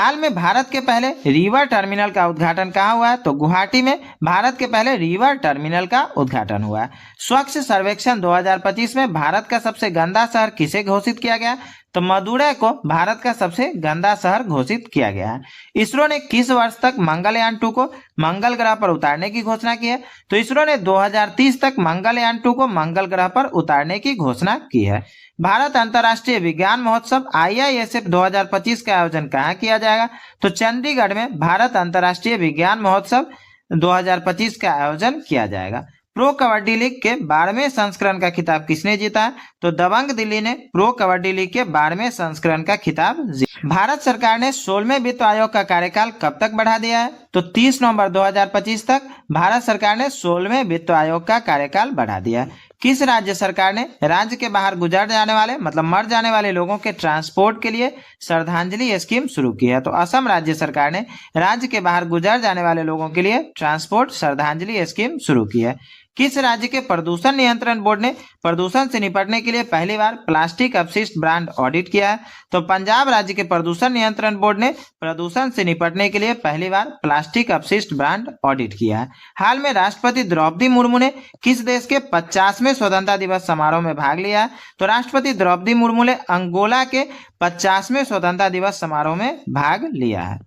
हाल में भारत के पहले रिवर टर्मिनल का उद्घाटन कहाँ हुआ है? तो गुवाहाटी में भारत के पहले रिवर टर्मिनल का उद्घाटन हुआ है। स्वच्छ सर्वेक्षण 2025 में भारत का सबसे गंदा शहर किसे घोषित किया गया? तो मदुरै को भारत का सबसे गंदा शहर घोषित किया गया है। इसरो ने किस वर्ष तक मंगलयान 2 को मंगल ग्रह पर उतारने की घोषणा की है? तो इसरो ने 2030 तक मंगलयान 2 को मंगल ग्रह पर उतारने की घोषणा की है। भारत अंतर्राष्ट्रीय विज्ञान महोत्सव IISF 2025 का आयोजन कहाँ किया जाएगा? तो चंडीगढ़ में भारत अंतर्राष्ट्रीय विज्ञान महोत्सव 2025 का आयोजन किया जाएगा। प्रो कबड्डी लीग के 12वें संस्करण का खिताब किसने जीता है? तो दबंग दिल्ली ने प्रो कबड्डी लीग के 12वें संस्करण का खिताब जीता। भारत सरकार ने 16वें वित्त आयोग का कार्यकाल कब तक बढ़ा दिया है? तो 30 नवंबर 2025 तक भारत सरकार ने 16वें वित्त आयोग का कार्यकाल बढ़ा दिया है। किस राज्य सरकार ने राज्य के बाहर गुजर जाने वाले मतलब मर जाने वाले लोगों के ट्रांसपोर्ट के लिए श्रद्धांजलि स्कीम शुरू की है? तो असम राज्य सरकार ने राज्य के बाहर गुजर जाने वाले लोगों के लिए ट्रांसपोर्ट श्रद्धांजलि स्कीम शुरू की है। किस राज्य के प्रदूषण नियंत्रण बोर्ड ने प्रदूषण से निपटने के लिए पहली बार प्लास्टिक अपशिष्ट ब्रांड ऑडिट किया है? तो पंजाब राज्य के प्रदूषण नियंत्रण बोर्ड ने प्रदूषण से निपटने के लिए पहली बार प्लास्टिक अपशिष्ट ब्रांड ऑडिट किया है। हाल में राष्ट्रपति द्रौपदी मुर्मू ने किस देश के 50वें स्वतंत्रता दिवस समारोह में भाग लिया है? तो राष्ट्रपति द्रौपदी मुर्मू ने अंगोला के 50वें स्वतंत्रता दिवस समारोह में भाग लिया है।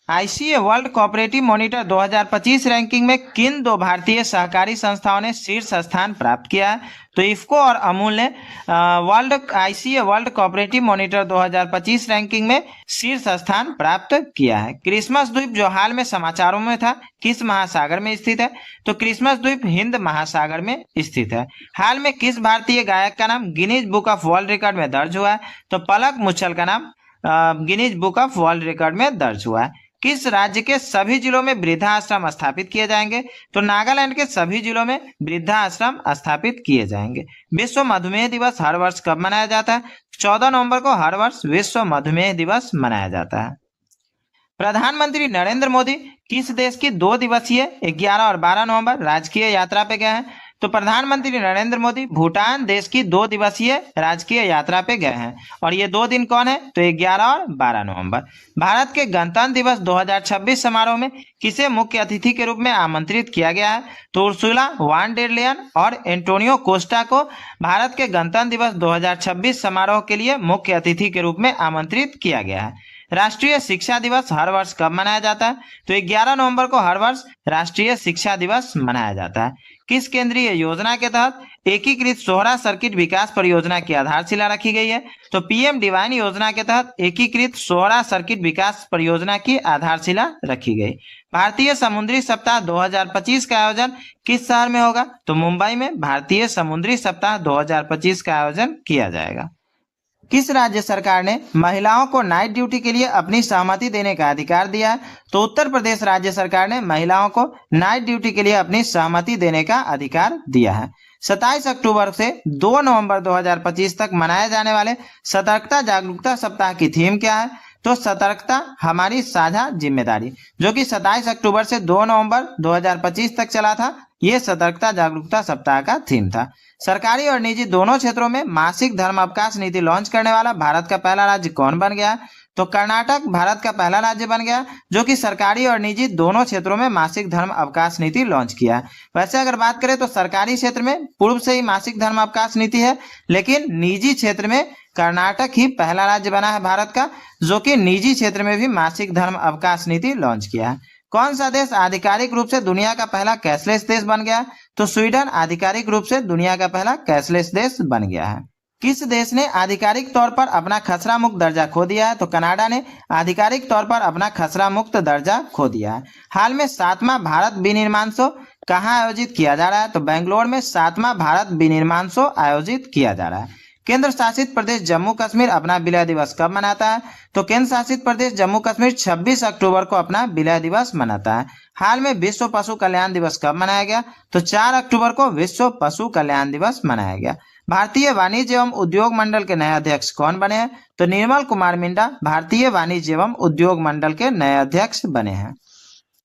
ICA world cooperative monitor 2025 ranking में किन दो भारतीय सहकारी संस्थाओं ने शीर्ष स्थान प्राप्त किया है? तो इफ्को और अमूल ने ICA world cooperative monitor 2025 ranking में शीर्ष स्थान प्राप्त किया है। क्रिसमस द्वीप जो हाल में समाचारों में था किस महासागर में स्थित है? तो क्रिसमस द्वीप हिंद महासागर में स्थित है। हाल में किस भारतीय गायक का नाम Guinness book of world record में दर्ज हुआ है? तो पलक मुच्छल का नाम Guinness book of world record में दर्ज हुआ है। किस राज्य के सभी जिलों में वृद्धाश्रम स्थापित किए जाएंगे? तो नागालैंड के सभी जिलों में वृद्धाश्रम स्थापित किए जाएंगे। विश्व मधुमेह दिवस हर वर्ष कब मनाया जाता है? 14 नवंबर को हर वर्ष विश्व मधुमेह दिवस मनाया जाता है। प्रधानमंत्री नरेंद्र मोदी किस देश की 2 दिवसीय 11 और 12 नवंबर राजकीय यात्रा पे गए हैं? तो प्रधानमंत्री नरेंद्र मोदी भूटान देश की 2 दिवसीय राजकीय यात्रा पे गए हैं और ये 2 दिन कौन है? तो 11 और 12 नवंबर। भारत के गणतंत्र दिवस 2026 समारोह में किसे मुख्य अतिथि के रूप में आमंत्रित किया गया है? तो उर्सुला वान डेर लेयन और एंटोनियो कोस्टा को भारत के गणतंत्र दिवस 2026 समारोह के लिए मुख्य अतिथि के रूप में आमंत्रित किया गया है। राष्ट्रीय शिक्षा दिवस हर वर्ष कब मनाया जाता है? तो 11 नवंबर को हर वर्ष राष्ट्रीय शिक्षा दिवस मनाया जाता है। किस केंद्रीय योजना के तहत एकीकृत सोहरा सर्किट विकास परियोजना की आधारशिला रखी गई है? तो PM डिवाइन योजना के तहत एकीकृत सोहरा सर्किट विकास परियोजना की आधारशिला रखी गई। भारतीय समुद्री सप्ताह 2025 का आयोजन किस शहर में होगा? तो मुंबई में भारतीय समुद्री सप्ताह 2025 का आयोजन किया जाएगा। किस राज्य सरकार ने महिलाओं को नाइट ड्यूटी के लिए अपनी सहमति देने का अधिकार दिया है? तो उत्तर प्रदेश राज्य सरकार ने महिलाओं को नाइट ड्यूटी के लिए अपनी सहमति देने का अधिकार दिया है। 27 अक्टूबर से 2 नवंबर 2025 तक मनाए जाने वाले सतर्कता जागरूकता सप्ताह की थीम क्या है? तो सतर्कता हमारी साझा जिम्मेदारी, जो कि 27 अक्टूबर से 2 नवंबर 2025 तक चला था। ये सतर्कता जागरूकता सप्ताह का थीम था। सरकारी और निजी दोनों क्षेत्रों में मासिक धर्म अवकाश नीति लॉन्च करने वाला भारत का पहला राज्य कौन बन गया? तो कर्नाटक भारत का पहला राज्य बन गया जो कि सरकारी और निजी दोनों क्षेत्रों में मासिक धर्म अवकाश नीति लॉन्च किया। वैसे अगर बात करें तो सरकारी क्षेत्र में पूर्व से ही मासिक धर्म अवकाश नीति है, लेकिन निजी क्षेत्र में कर्नाटक ही पहला राज्य बना है भारत का जो कि निजी क्षेत्र में भी मासिक धर्म अवकाश नीति लॉन्च किया है। कौन सा देश आधिकारिक रूप से दुनिया का पहला कैशलेस देश बन गया? तो स्वीडन आधिकारिक रूप से दुनिया का पहला कैशलेस देश बन गया है। किस देश ने आधिकारिक तौर पर अपना खसरा मुक्त दर्जा खो दिया है? तो कनाडा ने आधिकारिक तौर पर अपना खसरा मुक्त दर्जा खो दिया है। हाल में 7वां भारत विनिर्माण शो कहाँ आयोजित किया जा रहा है? तो बेंगलोर में 7वां भारत विनिर्माण शो आयोजित किया जा रहा है। केंद्र शासित प्रदेश जम्मू कश्मीर अपना विलय दिवस कब मनाता है? तो केंद्र शासित प्रदेश जम्मू कश्मीर 26 अक्टूबर को अपना विलय दिवस मनाता है। हाल में विश्व पशु कल्याण दिवस कब मनाया गया? तो 4 अक्टूबर को विश्व पशु कल्याण दिवस मनाया गया। भारतीय वाणिज्य एवं उद्योग मंडल के नए अध्यक्ष कौन बने हैं? तो निर्मल कुमार मिंडा भारतीय वाणिज्य एवं उद्योग मंडल के नए अध्यक्ष बने हैं।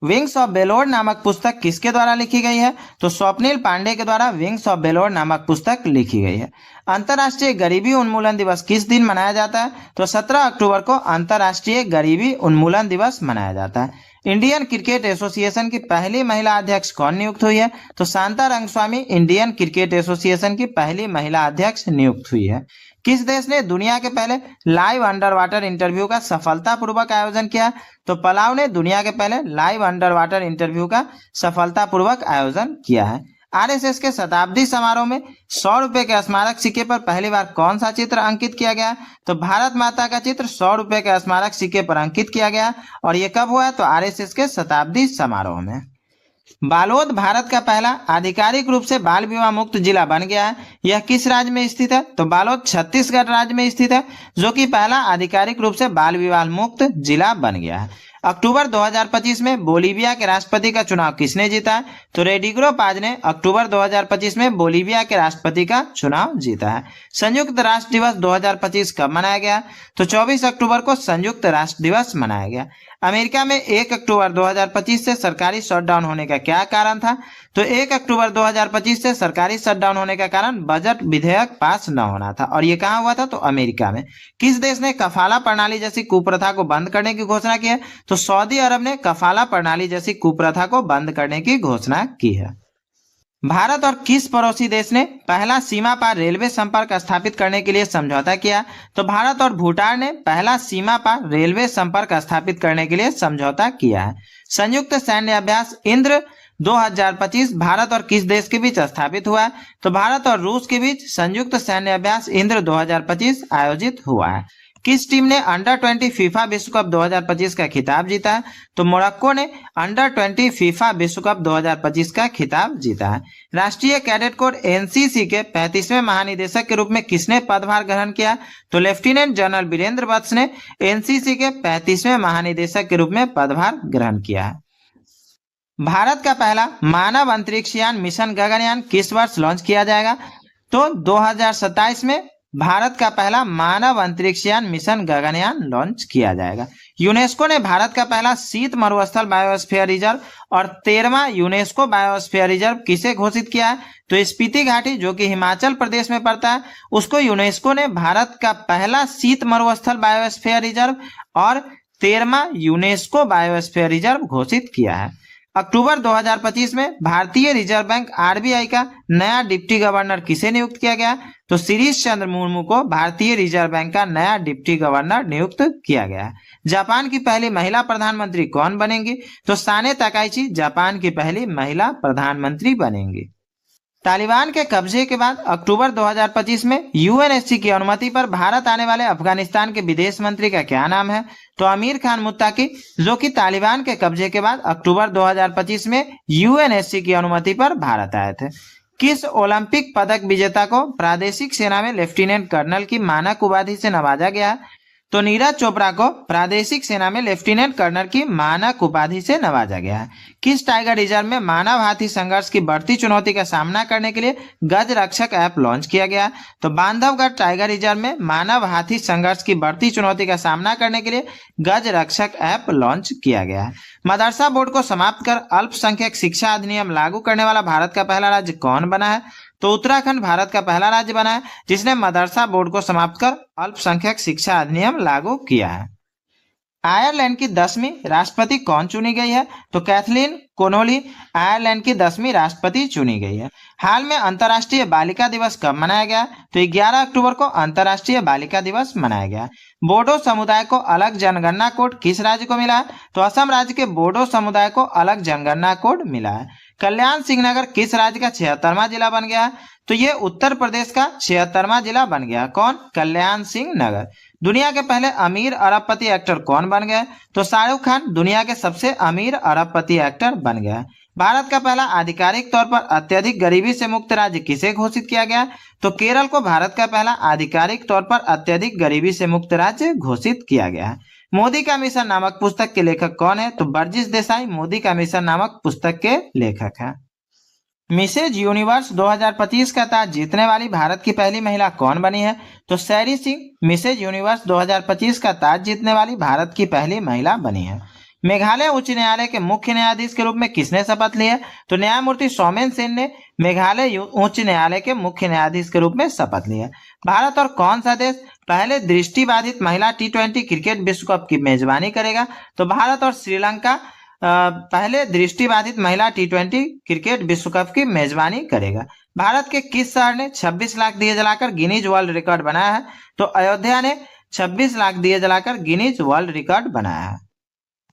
विंग्स ऑफ बेलोर नामक पुस्तक किसके द्वारा लिखी गई है? तो स्वप्निल पांडे के द्वारा विंग्स ऑफ बेलोर नामक पुस्तक लिखी गई है। अंतर्राष्ट्रीय गरीबी उन्मूलन दिवस किस दिन मनाया जाता है? तो 17 अक्टूबर को अंतर्राष्ट्रीय गरीबी उन्मूलन दिवस मनाया जाता है। इंडियन क्रिकेट एसोसिएशन की पहली महिला अध्यक्ष कौन नियुक्त हुई है? तो Shanta Rangaswamy Indian cricket association की पहली महिला अध्यक्ष नियुक्त हुई है। किस देश ने दुनिया के पहले लाइव अंडर वाटर इंटरव्यू का सफलतापूर्वक आयोजन किया? तो पलाव ने दुनिया के पहले लाइव अंडर वाटर इंटरव्यू का सफलतापूर्वक आयोजन किया है। आरएसएस के शताब्दी समारोह में 100 रुपए के स्मारक सिक्के पर पहली बार कौन सा चित्र अंकित किया गया? तो भारत माता का चित्र 100 रुपए के स्मारक सिक्के पर अंकित किया गया। और ये कब हुआ? तो आरएसएस के शताब्दी समारोह में। बालोद भारत का पहला आधिकारिक रूप से बाल विवाह मुक्त जिला बन गया है। यह किस राज्य में स्थित है? तो बालोद छत्तीसगढ़ राज्य में स्थित है, जो कि पहला आधिकारिक रूप से बाल विवाह मुक्त जिला बन गया है। अक्टूबर 2025 में बोलीविया के राष्ट्रपति का चुनाव किसने जीता है? तो रेडिग्रो पाज ने अक्टूबर 2025 में बोलीविया के राष्ट्रपति का चुनाव जीता है। संयुक्त राष्ट्र दिवस 2025 कब मनाया गया? तो 24 अक्टूबर को संयुक्त राष्ट्र दिवस मनाया गया। अमेरिका में 1 अक्टूबर 2025 से सरकारी शटडाउन होने का क्या कारण था? तो 1 अक्टूबर 2025 से सरकारी शटडाउन होने का कारण बजट विधेयक पास न होना था। और ये कहाँ हुआ था? तो अमेरिका में। किस देश ने कफाला प्रणाली जैसी कुप्रथा को बंद करने की घोषणा की है? तो सऊदी अरब ने कफाला प्रणाली जैसी कुप्रथा को बंद करने की घोषणा की है। भारत और किस पड़ोसी देश ने पहला सीमा पार रेलवे संपर्क स्थापित करने के लिए समझौता किया? तो भारत और भूटान ने पहला सीमा पार रेलवे संपर्क स्थापित करने के लिए समझौता किया है। संयुक्त सैन्य अभ्यास इंद्र 2025 भारत और किस देश के बीच स्थापित हुआ है? तो भारत और रूस के बीच संयुक्त सैन्य अभ्यास इंद्र 2025 आयोजित हुआ है। किस टीम ने अंडर 20 फीफा विश्व कप 2025 का खिताब जीता है? तो मोरक्को ने अंडर 20 फीफा विश्व कप 2025 का खिताब जीता है। राष्ट्रीय कैडेट कोर एनसीसी के 35वें महानिदेशक के रूप में किसने पदभार ग्रहण किया? तो लेफ्टिनेंट जनरल वीरेंद्र वत्स ने एनसीसी के 35वें महानिदेशक के रूप में पदभार ग्रहण किया है। भारत का पहला मानव अंतरिक्ष यान मिशन गगनयान किस वर्ष लॉन्च किया जाएगा? तो 2027 में भारत का पहला मानव अंतरिक्ष यान मिशन गगनयान लॉन्च किया जाएगा। यूनेस्को ने भारत का पहला शीत मरुस्थल बायोस्फीयर रिजर्व और 13वां यूनेस्को बायोस्फीयर रिजर्व किसे घोषित किया है? तो स्पीति घाटी, जो कि हिमाचल प्रदेश में पड़ता है, उसको यूनेस्को ने भारत का पहला शीत मरुस्थल बायोस्फीयर रिजर्व और 13वां यूनेस्को बायोस्फीयर रिजर्व घोषित किया है। अक्टूबर 2025 में भारतीय रिजर्व बैंक आरबीआई का नया डिप्टी गवर्नर किसे नियुक्त किया गया? तो शिरीष चंद्र मुर्मू को भारतीय रिजर्व बैंक का नया डिप्टी गवर्नर नियुक्त किया गया है। जापान की पहली महिला प्रधानमंत्री कौन बनेंगी? तो साने ताकाइची जापान की पहली महिला प्रधानमंत्री बनेंगी। तालिबान के कब्जे के बाद अक्टूबर 2025 में यूएनएससी की अनुमति पर भारत आने वाले अफगानिस्तान के विदेश मंत्री का क्या नाम है? तो अमीर खान मुत्ताकी, जो कि तालिबान के कब्जे के बाद अक्टूबर 2025 में यूएनएससी की अनुमति पर भारत आए थे। किस ओलंपिक पदक विजेता को प्रादेशिक सेना में लेफ्टिनेंट कर्नल की मानक उपाधि से नवाजा गया? तो नीरज चोपड़ा को प्रादेशिक सेना में लेफ्टिनेंट कर्नल की मानक उपाधि से नवाजा गया है। किस टाइगर रिजर्व में मानव हाथी संघर्ष की बढ़ती चुनौती का सामना करने के लिए गज रक्षक ऐप लॉन्च किया गया? तो बांधवगढ़ टाइगर रिजर्व में मानव हाथी संघर्ष की बढ़ती चुनौती का सामना करने के लिए गज रक्षक ऐप लॉन्च किया गया है। मदरसा बोर्ड को समाप्त कर अल्पसंख्यक शिक्षा अधिनियम लागू करने वाला भारत का पहला राज्य कौन बना है? तो उत्तराखंड भारत का पहला राज्य बना है जिसने मदरसा बोर्ड को समाप्त कर अल्पसंख्यक शिक्षा अधिनियम लागू किया है। आयरलैंड की 10वीं राष्ट्रपति कौन चुनी गई है? तो कैथलीन कोनोली आयरलैंड की 10वीं राष्ट्रपति चुनी गई है। हाल में अंतर्राष्ट्रीय बालिका दिवस कब मनाया गया? तो 11 अक्टूबर को अंतर्राष्ट्रीय बालिका दिवस मनाया गया। बोडो समुदाय को अलग जनगणना कोड किस राज्य को मिला है? तो असम राज्य के बोडो समुदाय को अलग जनगणना कोड मिला है। कल्याण सिंह नगर किस राज्य का 76वां जिला बन गया? तो ये उत्तर प्रदेश का 76वां जिला बन गया। कौन? कल्याण सिंह नगर। दुनिया के पहले अमीर अरबपति एक्टर कौन बन गए? तो शाहरुख खान दुनिया के सबसे अमीर अरबपति एक्टर बन गया। भारत का पहला आधिकारिक तौर पर अत्यधिक गरीबी से मुक्त राज्य किसे घोषित किया गया? तो केरल को भारत का पहला आधिकारिक तौर पर अत्यधिक गरीबी से मुक्त राज्य घोषित किया गया है। मोदी का मिशन नामक पुस्तक के लेखक कौन है? तो बर्जिस देसाई मोदी का मिशन नामक पुस्तक के लेखक हैं। मिसेज यूनिवर्स 2025 का ताज जीतने वाली भारत की पहली महिला कौन बनी है? तो सैरी सिंह मिसेज यूनिवर्स 2025 का ताज जीतने वाली भारत की पहली महिला बनी है। मेघालय उच्च न्यायालय के मुख्य न्यायाधीश के रूप में किसने शपथ ली है? तो न्यायमूर्ति सौमेन सेन ने मेघालय उच्च न्यायालय के मुख्य न्यायाधीश के रूप में शपथ ली है। भारत और कौन सा देश पहले दृष्टिबाधित महिला T20 क्रिकेट विश्व कप की मेजबानी करेगा? तो भारत और श्रीलंका पहले दृष्टिबाधित महिला T20 क्रिकेट विश्व कप की मेजबानी करेगा। भारत के किस शहर ने 26 लाख दिए जलाकर गिनीज वर्ल्ड रिकॉर्ड बनाया है? तो अयोध्या ने 26 लाख दिए जलाकर गिनीज वर्ल्ड रिकॉर्ड बनाया है।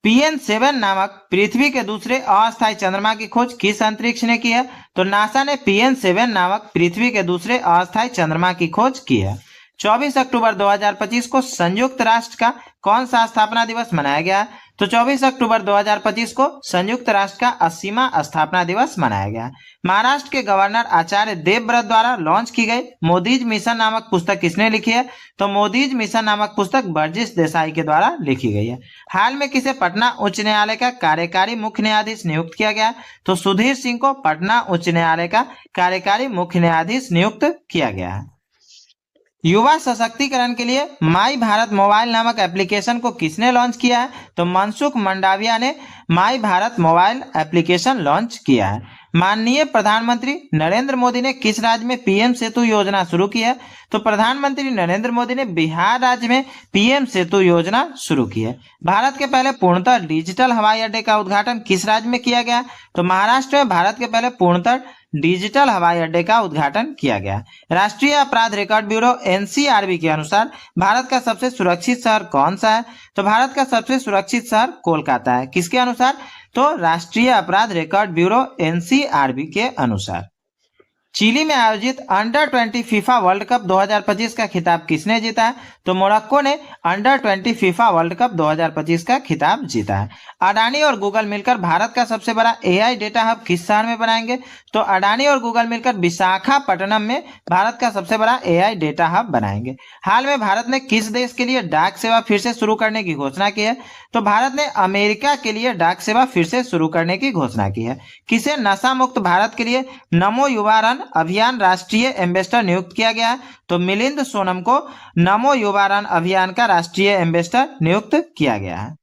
PN7 नामक पृथ्वी के दूसरे अस्थायी चंद्रमा की खोज किस अंतरिक्ष ने की है? तो नासा ने PN7 नामक पृथ्वी के दूसरे अस्थायी चंद्रमा की खोज की है। 24 अक्टूबर 2025 को संयुक्त राष्ट्र का कौन सा स्थापना दिवस मनाया गया है? तो 24 अक्टूबर 2025 को संयुक्त राष्ट्र का 80वां स्थापना दिवस मनाया गया है। महाराष्ट्र के गवर्नर आचार्य देवव्रत द्वारा लॉन्च की गई मोदीज मिशन नामक पुस्तक किसने लिखी है? तो मोदीज मिशन नामक पुस्तक बर्जिस देसाई के द्वारा लिखी गई है। हाल में किसे पटना उच्च न्यायालय का कार्यकारी मुख्य न्यायाधीश नियुक्त किया गया? तो सुधीर सिंह को पटना उच्च न्यायालय का कार्यकारी मुख्य न्यायाधीश नियुक्त किया गया है। युवा सशक्तिकरण के लिए माई भारत मोबाइल नामक एप्लीकेशन को किसने लॉन्च किया है? तो मनसुख मंडाविया ने माई भारत मोबाइल एप्लीकेशन लॉन्च किया है। माननीय प्रधानमंत्री नरेंद्र मोदी ने किस राज्य में PM सेतु योजना शुरू की है? तो प्रधानमंत्री नरेंद्र मोदी ने बिहार राज्य में PM सेतु योजना शुरू की है। भारत के पहले पूर्णतः डिजिटल हवाई अड्डे का उद्घाटन किस राज्य में किया गया? तो महाराष्ट्र में भारत के पहले पूर्णतः डिजिटल हवाई अड्डे का उद्घाटन किया गया। राष्ट्रीय अपराध रिकॉर्ड ब्यूरो NCRB के अनुसार भारत का सबसे सुरक्षित शहर कौन सा है? तो भारत का सबसे सुरक्षित शहर कोलकाता है। किसके अनुसार? तो राष्ट्रीय अपराध रिकॉर्ड ब्यूरो NCRB के अनुसार। चिली में आयोजित अंडर-20 फीफा वर्ल्ड कप 2025 का खिताब किसने जीता है? तो मोरक्को ने अंडर-20 फीफा वर्ल्ड कप 2025 का खिताब जीता है। अडानी और गूगल मिलकर भारत का सबसे बड़ा AI डेटा हब किस शहर में बनाएंगे? तो अडानी और गूगल मिलकर विशाखापट्टनम में भारत का सबसे बड़ा AI डेटा हब बनाएंगे। हाल में भारत ने किस देश के लिए डाक सेवा फिर से शुरू करने की घोषणा की है? तो भारत ने अमेरिका के लिए डाक सेवा फिर से शुरू करने की घोषणा की है। किसे नशा मुक्त भारत के लिए नमो युवा रन अभियान राष्ट्रीय एम्बेसडर नियुक्त किया गया है? तो मिलिंद सोनम को नमो युवा रन अभियान का राष्ट्रीय एम्बेसडर नियुक्त किया गया है।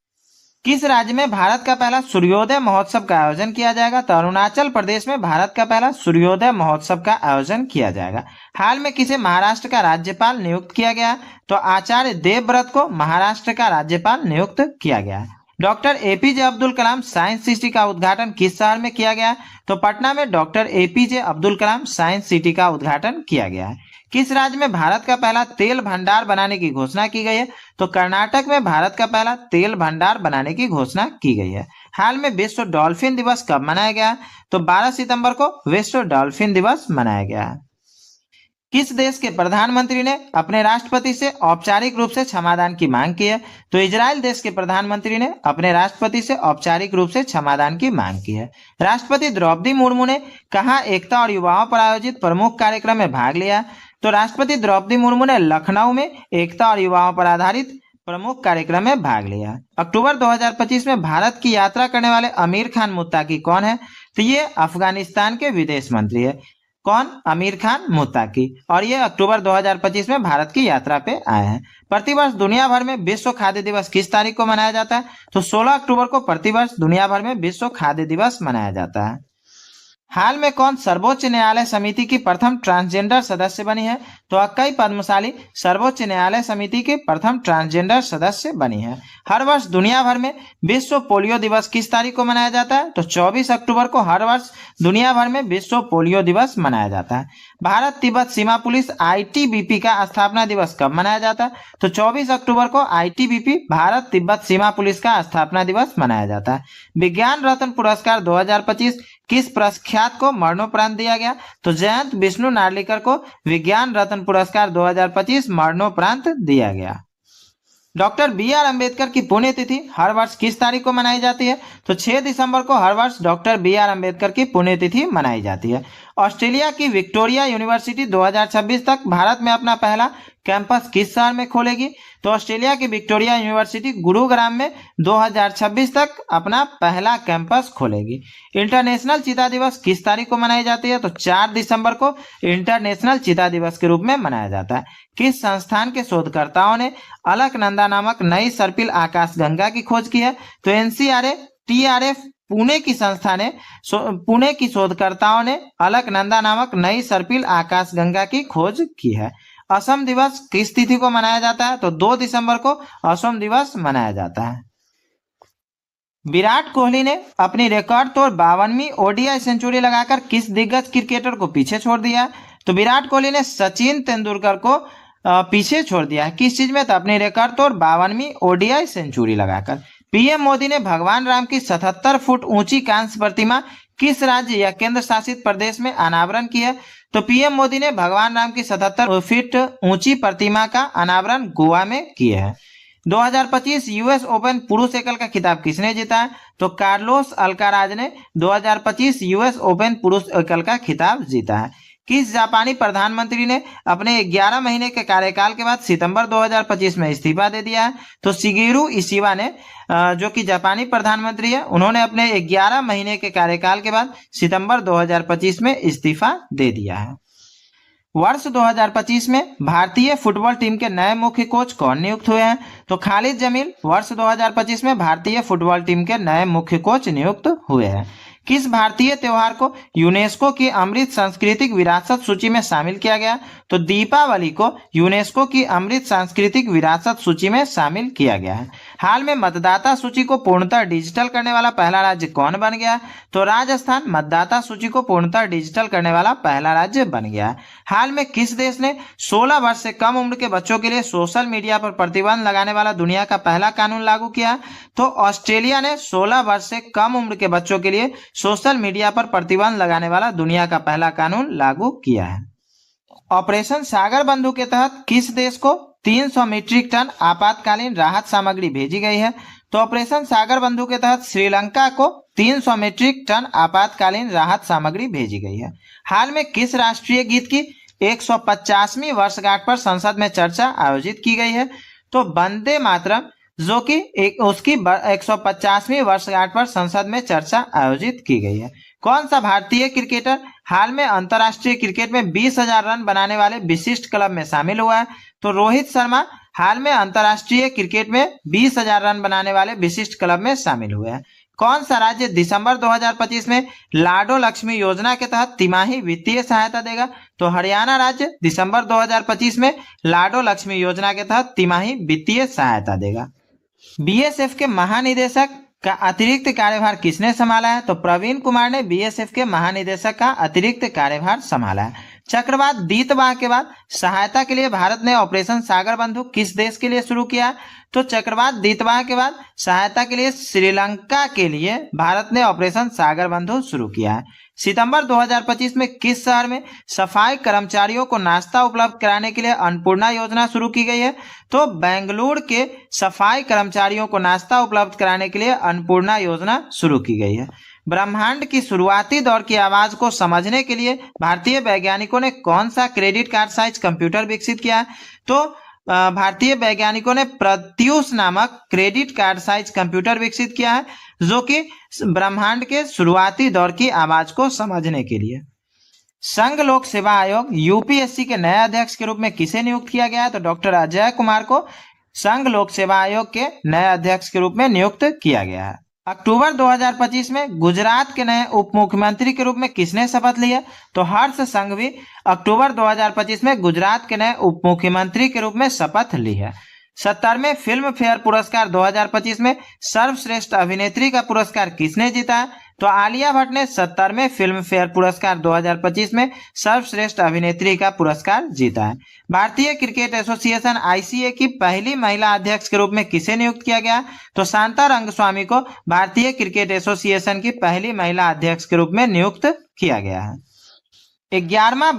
किस राज्य में भारत का पहला सूर्योदय महोत्सव का आयोजन किया जाएगा? तो अरुणाचल प्रदेश में भारत का पहला सूर्योदय महोत्सव का आयोजन किया जाएगा। हाल में किसे महाराष्ट्र का राज्यपाल नियुक्त किया गया? तो आचार्य देवव्रत को महाराष्ट्र का राज्यपाल नियुक्त किया गया है। Doctor APJ Abdul Kalam science city का उद्घाटन किस शहर में किया गया? तो पटना में doctor APJ Abdul Kalam science city का उद्घाटन किया गया है। किस राज्य में भारत का पहला तेल भंडार बनाने की घोषणा की गई है? तो कर्नाटक में भारत का पहला तेल भंडार बनाने की घोषणा की गई है। हाल में विश्व डॉल्फिन दिवस कब मनाया गया? तो 12 सितंबर को विश्व डॉल्फिन दिवस मनाया गया है। किस देश के प्रधानमंत्री ने अपने राष्ट्रपति से औपचारिक रूप से क्षमादान की मांग की है? तो इजराइल देश के प्रधानमंत्री ने अपने राष्ट्रपति से औपचारिक रूप से क्षमादान की मांग की है। राष्ट्रपति द्रौपदी मुर्मू ने कहाँ एकता और युवाओं पर आयोजित प्रमुख कार्यक्रम में भाग लिया? तो राष्ट्रपति द्रौपदी मुर्मू ने लखनऊ में एकता और युवाओं पर आधारित प्रमुख कार्यक्रम में भाग लिया। अक्टूबर 2025 में भारत की यात्रा करने वाले आमिर खान मुत्ताकी कौन है? तो ये अफगानिस्तान के विदेश मंत्री है। कौन? आमिर खान मुत्ताकी। और ये अक्टूबर 2025 में भारत की यात्रा पे आए हैं। प्रतिवर्ष दुनिया भर में विश्व खाद्य दिवस किस तारीख को मनाया जाता है? तो 16 अक्टूबर को प्रतिवर्ष दुनिया भर में विश्व खाद्य दिवस मनाया जाता है। हाल में कौन सर्वोच्च न्यायालय समिति की प्रथम ट्रांसजेंडर सदस्य बनी है? तो अक्कई पद्मशाली सर्वोच्च न्यायालय समिति की प्रथम ट्रांसजेंडर सदस्य बनी है। हर वर्ष दुनिया भर में विश्व पोलियो दिवस किस तारीख को मनाया जाता है? तो 24 अक्टूबर को हर वर्ष दुनिया भर में विश्व पोलियो दिवस मनाया जाता है। भारत तिब्बत सीमा पुलिस ITBP का स्थापना दिवस कब मनाया जाता है? तो 24 अक्टूबर को ITBP भारत तिब्बत सीमा पुलिस का स्थापना दिवस मनाया जाता है। विज्ञान रत्न पुरस्कार 2025 किस प्रख्यात को मरणोपरांत दिया गया? तो जयंत विष्णु नार्लिकर को विज्ञान रत्न पुरस्कार 2025 मरणोपरांत दिया गया। डॉक्टर BR अम्बेडकर की पुण्यतिथि हर वर्ष किस तारीख को मनाई जाती है? तो 6 दिसंबर को हर वर्ष डॉक्टर BR अम्बेडकर की पुण्यतिथि मनाई जाती है। ऑस्ट्रेलिया की विक्टोरिया यूनिवर्सिटी 2026 तक भारत में अपना पहला कैंपस किस शहर में खोलेगी? तो ऑस्ट्रेलिया की विक्टोरिया यूनिवर्सिटी गुरुग्राम में 2026 तक अपना पहला कैंपस खोलेगी। इंटरनेशनल चीता दिवस किस तारीख को मनाई जाती है? तो 4 दिसंबर को इंटरनेशनल चीता दिवस के रूप में मनाया जाता है। किस संस्थान के शोधकर्ताओं ने अलकनंदा नामक नई सर्पिल आकाशगंगा की खोज की है? तो एनसीआरएफ टीआरएफ पुणे की संस्था ने पुणे की शोधकर्ताओं ने अलकनंदा नामक नई सर्पिल आकाशगंगा की खोज की है। असम दिवस किस तिथि को मनाया जाता है? तो 2 दिसंबर को असम दिवस मनाया जाता है। विराट कोहली ने अपनी रिकॉर्ड तोड़ 52वीं ओडीआई सेंचुरी लगाकर किस दिग्गज क्रिकेटर को पीछे छोड़ दिया है? तो विराट कोहली ने सचिन तेंदुलकर को पीछे छोड़ दिया है। किस चीज में? तो अपनी रिकॉर्ड तोड़ 52वीं ओडीआई सेंचुरी लगाकर। पीएम मोदी ने भगवान राम की 77 फुट ऊंची कांस्य प्रतिमा किस राज्य या केंद्र शासित प्रदेश में अनावरण की है? तो पीएम मोदी ने भगवान राम की 77 फीट ऊंची प्रतिमा का अनावरण गोवा में किया है। 2025 यूएस ओपन पुरुष एकल का खिताब किसने जीता है? तो कार्लोस अल्काराज ने 2025 यूएस ओपन पुरुष एकल का खिताब जीता है। किस जापानी प्रधानमंत्री ने अपने 11 महीने के कार्यकाल के बाद सितंबर 2025 में इस्तीफा दे दिया है? तो शिगेरू इशिबा ने, जो कि जापानी प्रधानमंत्री है, उन्होंने अपने 11 महीने के कार्यकाल के बाद सितंबर 2025 में इस्तीफा दे दिया है। वर्ष 2025 में भारतीय फुटबॉल टीम के नए मुख्य कोच कौन नियुक्त हुए हैं? तो खालिद जमील वर्ष 2025 में भारतीय फुटबॉल टीम के नए मुख्य कोच नियुक्त हुए हैं। किस भारतीय त्योहार को यूनेस्को की अमृत सांस्कृतिक विरासत सूची में शामिल किया गया? तो दीपावली को यूनेस्को की अमृत सांस्कृतिक विरासत सूची में शामिल किया गया है। हाल में मतदाता सूची को पूर्णतः डिजिटल करने वाला पहला राज्य कौन बन गया? तो राजस्थान मतदाता सूची को पूर्णतः डिजिटल करने वाला पहला राज्य बन गया है। हाल में किस देश ने 16 वर्ष से कम उम्र के बच्चों के लिए सोशल मीडिया पर प्रतिबंध लगाने वाला दुनिया का पहला कानून लागू किया? तो ऑस्ट्रेलिया ने 16 वर्ष से कम उम्र के बच्चों के लिए सोशल मीडिया पर प्रतिबंध लगाने वाला दुनिया का पहला कानून लागू किया है। ऑपरेशन सागर बंधु के तहत किस देश को 300 मीट्रिक टन आपातकालीन राहत सामग्री भेजी गई है? तो ऑपरेशन सागर बंधु के तहत श्रीलंका को 300 मीट्रिक टन आपातकालीन राहत सामग्री भेजी गई है। हाल में किस राष्ट्रीय गीत की 150वीं वर्षगांठ पर संसद में चर्चा आयोजित की गई है? तो वंदे मातरम, जो कि उसकी 150वीं वर्षगांठ पर संसद में चर्चा आयोजित की गई है। कौन सा भारतीय क्रिकेटर हाल में अंतर्राष्ट्रीय क्रिकेट में 20,000 रन बनाने वाले विशिष्ट क्लब में शामिल हुआ है? तो रोहित शर्मा हाल में अंतर्राष्ट्रीय क्रिकेट में 20,000 रन बनाने वाले विशिष्ट क्लब में शामिल हुए हैं। कौन सा राज्य दिसंबर 2025 में लाडो लक्ष्मी योजना के तहत तिमाही वित्तीय सहायता देगा? तो हरियाणा राज्य दिसंबर 2025 में लाडो लक्ष्मी योजना के तहत तिमाही वित्तीय सहायता देगा। बीएसएफ के महानिदेशक का अतिरिक्त कार्यभार किसने संभाला है? तो प्रवीण कुमार ने बीएसएफ के महानिदेशक का अतिरिक्त कार्यभार संभाला है। चक्रवात दीतवाह के बाद सहायता के लिए भारत ने ऑपरेशन सागर बंधु किस देश के लिए शुरू किया? तो चक्रवात दीतवाह के बाद सहायता के लिए श्रीलंका के लिए भारत ने ऑपरेशन सागर बंधु शुरू किया है। सितंबर 2025 में किस शहर में सफाई कर्मचारियों को नाश्ता उपलब्ध कराने के लिए अन्नपूर्णा योजना शुरू की गई है? तो बेंगलुरु के सफाई कर्मचारियों को नाश्ता उपलब्ध कराने के लिए अन्नपूर्णा योजना शुरू की गई है। ब्रह्मांड की शुरुआती दौर की आवाज को समझने के लिए भारतीय वैज्ञानिकों ने कौन सा क्रेडिट कार्ड साइज कंप्यूटर विकसित किया है? तो भारतीय वैज्ञानिकों ने प्रत्यूष नामक क्रेडिट कार्ड साइज कंप्यूटर विकसित किया है, जो कि ब्रह्मांड के शुरुआती दौर की आवाज को समझने के लिए। संघ लोक सेवा आयोग यूपीएससी के नए अध्यक्ष के रूप में किसे नियुक्त किया गया है? तो डॉक्टर अजय कुमार को संघ लोक सेवा आयोग के नए अध्यक्ष के रूप में नियुक्त किया गया है। अक्टूबर 2025 में गुजरात के नए उप मुख्यमंत्री के रूप में किसने शपथ ली है? तो हर्ष संघवी अक्टूबर 2025 में गुजरात के नए उप मुख्यमंत्री के रूप में शपथ ली है। 70वें फिल्म फेयर पुरस्कार 2025 में सर्वश्रेष्ठ अभिनेत्री का पुरस्कार किसने जीता है? तो आलिया भट्ट ने 70वें फिल्म फेयर पुरस्कार 2025 में सर्वश्रेष्ठ अभिनेत्री का पुरस्कार जीता है। भारतीय क्रिकेट एसोसिएशन आईसीए की पहली महिला अध्यक्ष के रूप में किसे नियुक्त किया गया? तो शांता रंगस्वामी को भारतीय क्रिकेट एसोसिएशन की पहली महिला अध्यक्ष के रूप में नियुक्त किया गया है। 11वां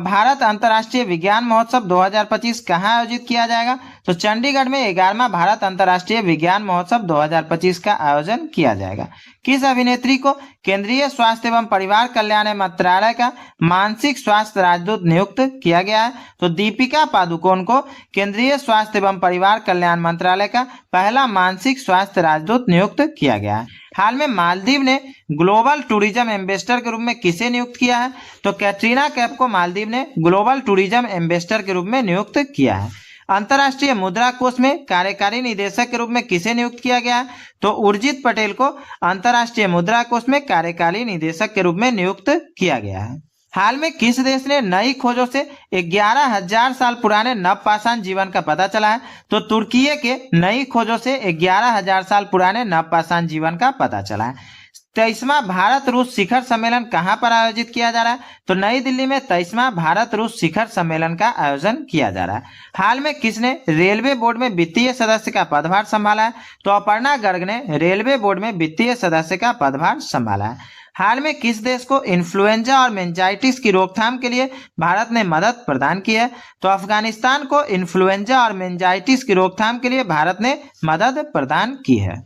भारत अंतर्राष्ट्रीय विज्ञान महोत्सव 2025 कहाँ आयोजित किया जाएगा? तो चंडीगढ़ में 11वां भारत अंतर्राष्ट्रीय विज्ञान महोत्सव 2025 का आयोजन किया जाएगा। किस अभिनेत्री को केंद्रीय स्वास्थ्य एवं परिवार कल्याण मंत्रालय का मानसिक स्वास्थ्य राजदूत नियुक्त किया गया है? तो दीपिका पादुकोण को केंद्रीय स्वास्थ्य एवं परिवार कल्याण मंत्रालय का पहला मानसिक स्वास्थ्य राजदूत नियुक्त किया गया है। हाल में मालदीव ने ग्लोबल टूरिज्म एम्बेसडर के रूप में किसे नियुक्त किया है? तो कैटरीना कैफ को मालदीव ने ग्लोबल टूरिज्म एम्बेसडर के रूप में नियुक्त किया है। अंतर्राष्ट्रीय मुद्रा कोष में कार्यकारी निदेशक के रूप में किसे नियुक्त किया गया है? तो उर्जित पटेल को अंतर्राष्ट्रीय मुद्रा कोष में कार्यकारी निदेशक के रूप में नियुक्त किया गया है। हाल में किस देश ने नई खोजों से 11,000 साल पुराने नवपाषाण जीवन का पता चला है? तो तुर्की के नई खोजों से 11,000 साल पुराने नवपाषाण जीवन का पता चला है। 23वां भारत रूस शिखर सम्मेलन कहां पर आयोजित किया जा रहा है? तो नई दिल्ली में 23वां भारत रूस शिखर सम्मेलन का आयोजन किया जा रहा है। हाल में किसने रेलवे बोर्ड में वित्तीय सदस्य का पदभार संभाला है? तो अपर्णा गर्ग ने रेलवे बोर्ड में वित्तीय सदस्य का पदभार संभाला है। हाल में किस देश को इन्फ्लुएंजा और मेनिंजाइटिस की रोकथाम के लिए भारत ने मदद प्रदान की है? तो अफगानिस्तान को इन्फ्लुएंजा और मेनिंजाइटिस की रोकथाम के लिए भारत ने मदद प्रदान की है।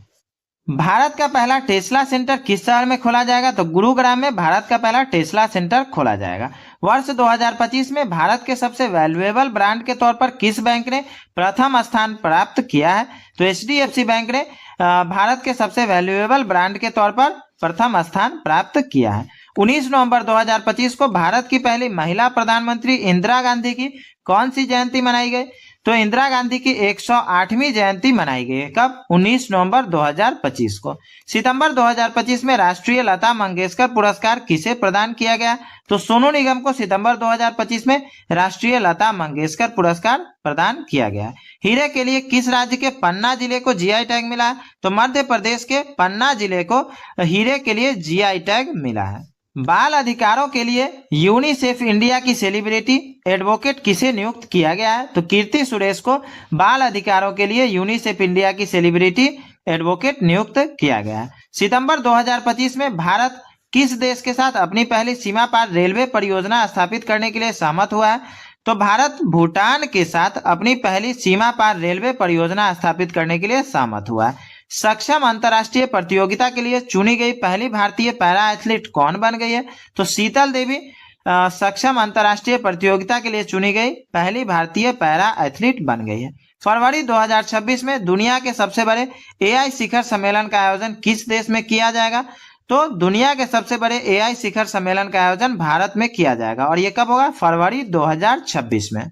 भारत का पहला टेस्ला सेंटर किस शहर में खोला जाएगा? तो गुरुग्राम में भारत का पहला टेस्ला सेंटर खोला जाएगा। वर्ष 2025 में भारत के सबसे वैल्यूएबल ब्रांड के तौर पर किस बैंक ने प्रथम स्थान प्राप्त किया है? तो एचडीएफसी बैंक ने भारत के सबसे वैल्यूएबल ब्रांड के तौर पर प्रथम स्थान प्राप्त किया है। 19 नवंबर 2025 को भारत की पहली महिला प्रधानमंत्री इंदिरा गांधी की कौन सी जयंती मनाई गई? तो इंदिरा गांधी की 108वीं जयंती मनाई गई है। कब? 19 नवंबर 2025 को। सितंबर 2025 में राष्ट्रीय लता मंगेशकर पुरस्कार किसे प्रदान किया गया? तो सोनू निगम को सितंबर 2025 में राष्ट्रीय लता मंगेशकर पुरस्कार प्रदान किया गया। हीरे के लिए किस राज्य के पन्ना जिले को जीआई टैग मिला है? तो मध्य प्रदेश के पन्ना जिले को हीरे के लिए जीआई टैग मिला है। बाल अधिकारों के लिए यूनिसेफ इंडिया की सेलिब्रिटी एडवोकेट किसे नियुक्त किया गया है? तो कीर्ति सुरेश को बाल अधिकारों के लिए यूनिसेफ इंडिया की सेलिब्रिटी एडवोकेट नियुक्त किया गया है। सितंबर 2025 में भारत किस देश के साथ अपनी पहली सीमा पार रेलवे परियोजना स्थापित करने के लिए सहमत हुआ है? तो भारत भूटान के साथ अपनी पहली सीमा पार रेलवे परियोजना स्थापित करने के लिए सहमत हुआ है। सक्षम अंतर्राष्ट्रीय प्रतियोगिता के लिए चुनी गई पहली भारतीय पैरा एथलीट कौन बन गई है? तो शीतल देवी सक्षम अंतर्राष्ट्रीय प्रतियोगिता के लिए चुनी गई पहली भारतीय पैरा एथलीट बन गई है। फरवरी 2026 में दुनिया के सबसे बड़े एआई शिखर सम्मेलन का आयोजन किस देश में किया जाएगा? तो दुनिया के सबसे बड़े एआई शिखर सम्मेलन का आयोजन भारत में किया जाएगा और ये कब होगा? फरवरी 2026 में।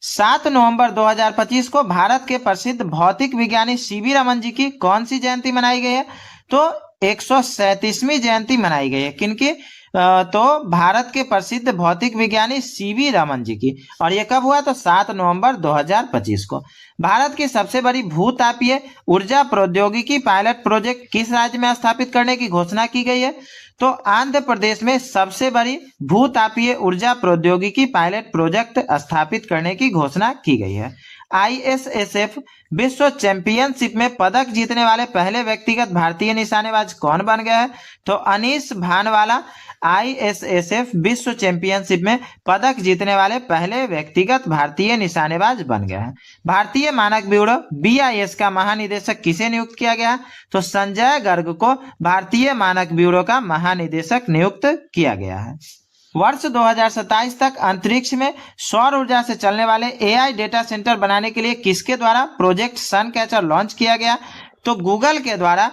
7 नवंबर 2025 को भारत के प्रसिद्ध भौतिक विज्ञानी सीवी रमन जी की कौन सी जयंती मनाई गई है? तो 137वीं जयंती मनाई गई है। किनकी? तो भारत के प्रसिद्ध भौतिक विज्ञानी सीवी रमन जी की। और ये कब हुआ? तो 7 नवंबर 2025 को। भारत की सबसे बड़ी भूतापीय ऊर्जा प्रौद्योगिकी पायलट प्रोजेक्ट किस राज्य में स्थापित करने की घोषणा की गई है? तो आंध्र प्रदेश में सबसे बड़ी भूतापीय ऊर्जा प्रौद्योगिकी पायलट प्रोजेक्ट स्थापित करने की घोषणा की गई है। आईएसएसएफ विश्व चैंपियनशिप में पदक जीतने वाले पहले व्यक्तिगत भारतीय निशानेबाज कौन बन गए हैं? तो अनीश भानवाला आईएसएसएफ विश्व चैंपियनशिप में पदक जीतने वाले पहले व्यक्तिगत भारतीय निशानेबाज बन गए हैं। भारतीय मानक ब्यूरो बीआईएस का महानिदेशक किसे नियुक्त किया गया? तो संजय गर्ग को भारतीय मानक ब्यूरो का महानिदेशक नियुक्त किया गया है। वर्ष 2027 तक अंतरिक्ष में सौर ऊर्जा से चलने वाले एआई डेटा सेंटर बनाने के लिए किसके द्वारा प्रोजेक्ट सनकैचर लॉन्च किया गया? तो गूगल के द्वारा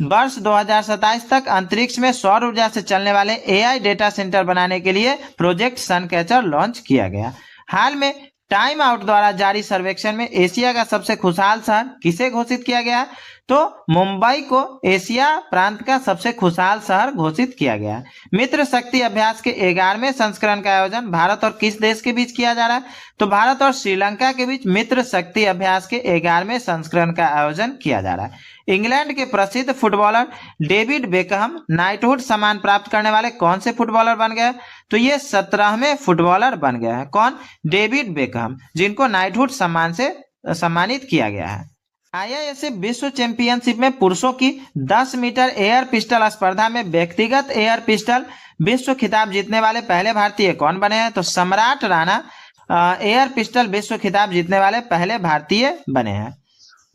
वर्ष 2027 तक अंतरिक्ष में सौर ऊर्जा से चलने वाले एआई डेटा सेंटर बनाने के लिए प्रोजेक्ट सनकैचर लॉन्च किया गया। हाल में टाइम आउट द्वारा जारी सर्वेक्षण में एशिया का सबसे खुशहाल शहर किसे घोषित किया गया? तो मुंबई को एशिया प्रांत का सबसे खुशहाल शहर घोषित किया गया है। मित्र शक्ति अभ्यास के 11वें संस्करण का आयोजन भारत और किस देश के बीच किया जा रहा है? तो भारत और श्रीलंका के बीच मित्र शक्ति अभ्यास के 11वें संस्करण का आयोजन किया जा रहा है। इंग्लैंड के प्रसिद्ध फुटबॉलर डेविड बेकहम नाइटहुड सम्मान प्राप्त करने वाले कौन से फुटबॉलर बन गए? तो ये 17वें फुटबॉलर बन गए हैं। कौन? डेविड बेकहम, जिनको नाइटहुड सम्मान से सम्मानित किया गया है। आईआईएसएफ विश्व चैंपियनशिप में पुरुषों की 10 मीटर एयर पिस्टल स्पर्धा में व्यक्तिगत एयर पिस्टल विश्व खिताब जीतने वाले पहले भारतीय कौन बने हैं? तो सम्राट राणा एयर पिस्टल विश्व खिताब जीतने वाले पहले भारतीय बने हैं।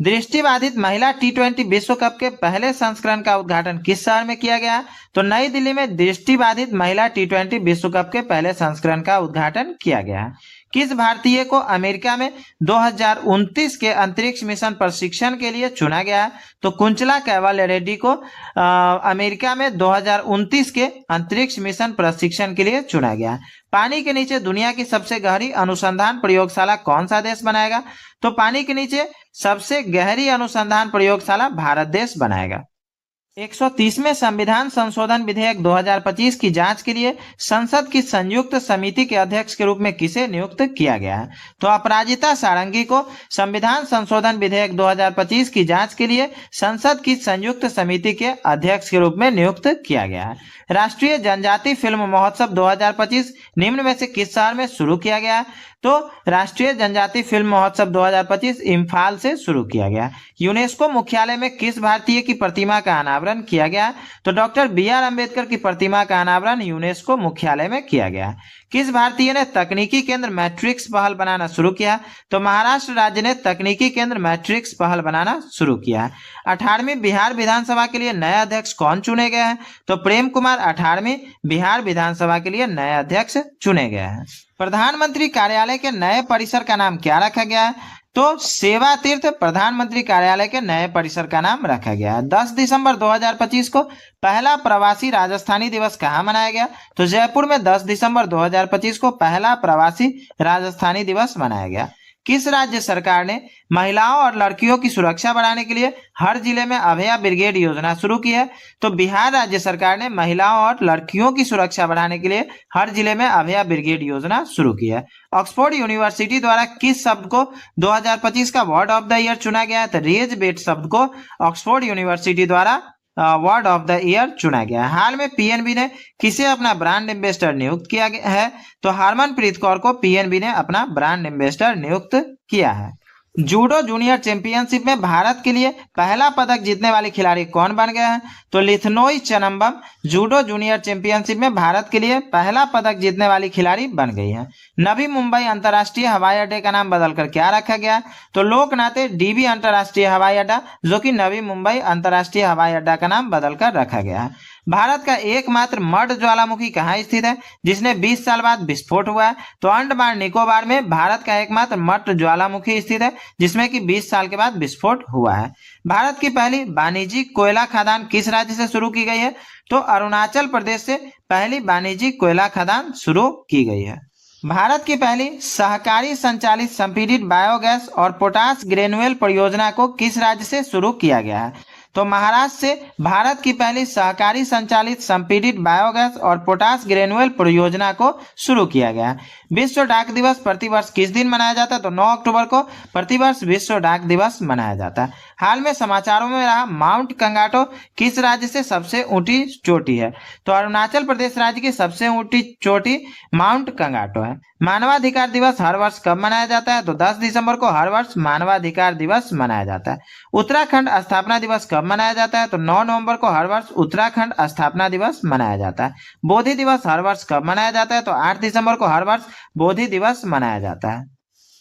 दृष्टिबाधित महिला T20 विश्व कप के पहले संस्करण का उद्घाटन किस शहर में किया गया? तो नई दिल्ली में दृष्टिबाधित महिला T20 विश्व कप के पहले संस्करण का उद्घाटन किया गया। किस भारतीय को अमेरिका में 2029 के अंतरिक्ष मिशन प्रशिक्षण के लिए चुना गया? तो कुंचला कैवल रेड्डी को अमेरिका में 2029 के अंतरिक्ष मिशन प्रशिक्षण के लिए चुना गया। पानी के नीचे दुनिया की सबसे गहरी अनुसंधान प्रयोगशाला कौन सा देश बनाएगा? तो पानी के नीचे सबसे गहरी अनुसंधान प्रयोगशाला भारत देश बनाएगा। 130वें संविधान संशोधन विधेयक 2025 की जांच के लिए संसद की संयुक्त समिति के अध्यक्ष के रूप में किसे नियुक्त किया गया है? तो अपराजिता सारंगी को संविधान संशोधन विधेयक 2025 की जांच के लिए संसद की संयुक्त समिति के अध्यक्ष के रूप में नियुक्त किया गया है। राष्ट्रीय जनजाति फिल्म महोत्सव 2025 निम्न में से किस शहर में शुरू किया गया है? तो राष्ट्रीय जनजाति फिल्म महोत्सव 2025 इम्फाल से शुरू किया गया। यूनेस्को मुख्यालय में किस भारतीय की प्रतिमा का अनावरण किया गया? तो डॉक्टर B.R. अम्बेडकर की प्रतिमा का अनावरण यूनेस्को मुख्यालय में किया गया। किस भारतीय ने तकनीकी केंद्र मैट्रिक्स पहल बनाना शुरू किया? तो महाराष्ट्र राज्य ने तकनीकी केंद्र मैट्रिक्स पहल बनाना शुरू किया। 18वीं बिहार विधानसभा के लिए नए अध्यक्ष कौन चुने गए हैं? तो प्रेम कुमार 18वीं बिहार विधानसभा के लिए नए अध्यक्ष चुने गए हैं। प्रधानमंत्री कार्यालय के नए परिसर का नाम क्या रखा गया है? तो सेवा तीर्थ प्रधानमंत्री कार्यालय के नए परिसर का नाम रखा गया है। 10 दिसंबर 2025 को पहला प्रवासी राजस्थानी दिवस कहाँ मनाया गया? तो जयपुर में 10 दिसंबर 2025 को पहला प्रवासी राजस्थानी दिवस मनाया गया। किस राज्य सरकार ने महिलाओं और लड़कियों की सुरक्षा बढ़ाने के लिए हर जिले में अभया ब्रिगेड योजना शुरू की है? तो बिहार राज्य सरकार ने महिलाओं और लड़कियों की सुरक्षा बढ़ाने के लिए हर जिले में अभया ब्रिगेड योजना शुरू की है। ऑक्सफोर्ड यूनिवर्सिटी द्वारा किस शब्द को 2025 का वर्ड ऑफ द ईयर चुना गया है? तो रेज बेट शब्द को ऑक्सफोर्ड यूनिवर्सिटी द्वारा वर्ड ऑफ द ईयर चुना गया है। हाल में पीएनबी ने किसे अपना ब्रांड एम्बेसडर नियुक्त किया है? तो हरमनप्रीत कौर को पीएनबी ने अपना ब्रांड एम्बेसडर नियुक्त किया है। जूडो जूनियर चैंपियनशिप में भारत के लिए पहला पदक जीतने वाले खिलाड़ी कौन बन गए हैं? तो लिथनोई चनम्बम जूडो जूनियर चैंपियनशिप में भारत के लिए पहला पदक जीतने वाली खिलाड़ी बन गई है। नवी मुंबई अंतर्राष्ट्रीय हवाई अड्डे का नाम बदलकर क्या रखा गया? तो लोकनाथ डीबी अंतर्राष्ट्रीय हवाई अड्डा, जो कि नवी मुंबई अंतर्राष्ट्रीय हवाई अड्डा का नाम बदलकर रखा गया है। भारत का एकमात्र मर्द ज्वालामुखी कहाँ स्थित है जिसने 20 साल बाद विस्फोट हुआ है? तो अंडमान निकोबार में भारत का एकमात्र मर्द ज्वालामुखी स्थित है जिसमें कि 20 साल के बाद विस्फोट हुआ है। भारत की पहली वाणिज्यिक कोयला खदान किस राज्य से शुरू की गई है? तो अरुणाचल प्रदेश से पहली वाणिज्यिक कोयला खदान शुरू की गई है। भारत की पहली सहकारी संचालित संपीड़ित बायोगैस और पोटास ग्रेनुअल परियोजना को किस राज्य से शुरू किया गया है? तो महाराष्ट्र से भारत की पहली सहकारी संचालित संपीड़ित बायोगैस और पोटास ग्रेनुअल परियोजना को शुरू किया गया। विश्व डाक दिवस प्रतिवर्ष किस दिन मनाया जाता है? तो 9 अक्टूबर को प्रतिवर्ष विश्व डाक दिवस मनाया जाता है। हाल में समाचारों में रहा माउंट कंगाटो किस राज्य से सबसे ऊंची चोटी है? तो अरुणाचल प्रदेश राज्य की सबसे ऊंची चोटी माउंट कंगाटो है। मानवाधिकार दिवस हर वर्ष कब मनाया जाता है? तो 10 दिसंबर को हर वर्ष मानवाधिकार दिवस मनाया जाता है। उत्तराखंड स्थापना दिवस कब मनाया जाता है? तो 9 नवंबर को हर वर्ष उत्तराखंड स्थापना दिवस मनाया जाता है। बोधि दिवस हर वर्ष कब मनाया जाता है? तो 8 दिसंबर को हर वर्ष बोधि दिवस मनाया जाता है।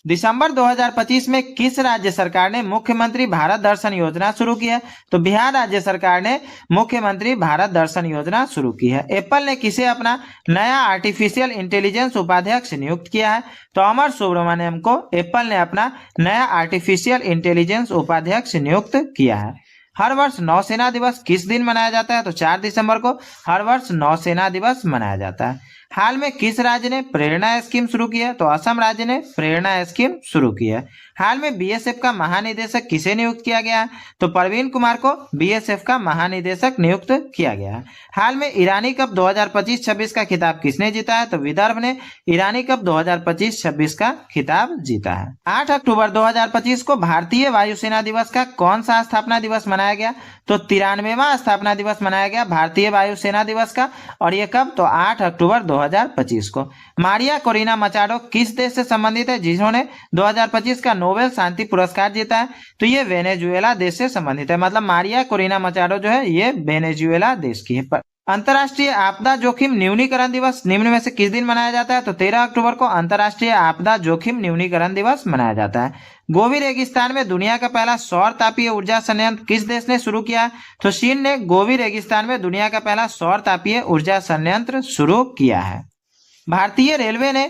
दिसंबर 2025 में किस राज्य सरकार ने मुख्यमंत्री भारत दर्शन योजना शुरू की है? तो बिहार राज्य सरकार ने मुख्यमंत्री भारत दर्शन योजना शुरू की है। एप्पल ने किसे अपना नया आर्टिफिशियल इंटेलिजेंस उपाध्यक्ष नियुक्त किया है? तो अमर सुब्रमण्यम को एप्पल ने अपना नया आर्टिफिशियल इंटेलिजेंस उपाध्यक्ष नियुक्त किया है। हर वर्ष नौसेना दिवस किस दिन मनाया जाता है? तो 4 दिसंबर को हर वर्ष नौसेना दिवस मनाया जाता है। हाल में किस राज्य ने प्रेरणा स्कीम शुरू की है? तो असम राज्य ने प्रेरणा स्कीम शुरू की है। हाल में बीएसएफ का महानिदेशक किसे नियुक्त किया गया है? तो परवीन कुमार को बीएसएफ का महानिदेशक नियुक्त किया गया है। हाल में ईरानी कप 2025-26 का खिताब किसने जीता है? तो विदर्भ ने ईरानी कप 2025-26 का खिताब जीता है। 8 अक्टूबर 2025 को भारतीय वायुसेना दिवस का कौन सा स्थापना दिवस मनाया गया? तो 93वां स्थापना दिवस मनाया गया भारतीय वायुसेना दिवस का। और ये कब? तो 8 अक्टूबर 2025 को। मारिया कोरिना मचाडो किस देश से संबंधित है जिन्होंने 2025 का नोबेल शांति पुरस्कार जीता है? तो ये वेनेजुएला देश से संबंधित है। मतलब मारिया कोरिना मचाडो जो है ये वेनेजुएला देश की है। अंतर्राष्ट्रीय आपदा जोखिम न्यूनीकरण दिवस निम्न में से किस दिन मनाया जाता है? तो 13 अक्टूबर को अंतर्राष्ट्रीय आपदा जोखिम न्यूनीकरण दिवस मनाया जाता है। गोबी रेगिस्तान में दुनिया का पहला सौर तापीय ऊर्जा संयंत्र किस देश ने शुरू किया? तो चीन ने गोबी रेगिस्तान में दुनिया का पहला सौर तापीय ऊर्जा संयंत्र शुरू किया है। भारतीय रेलवे ने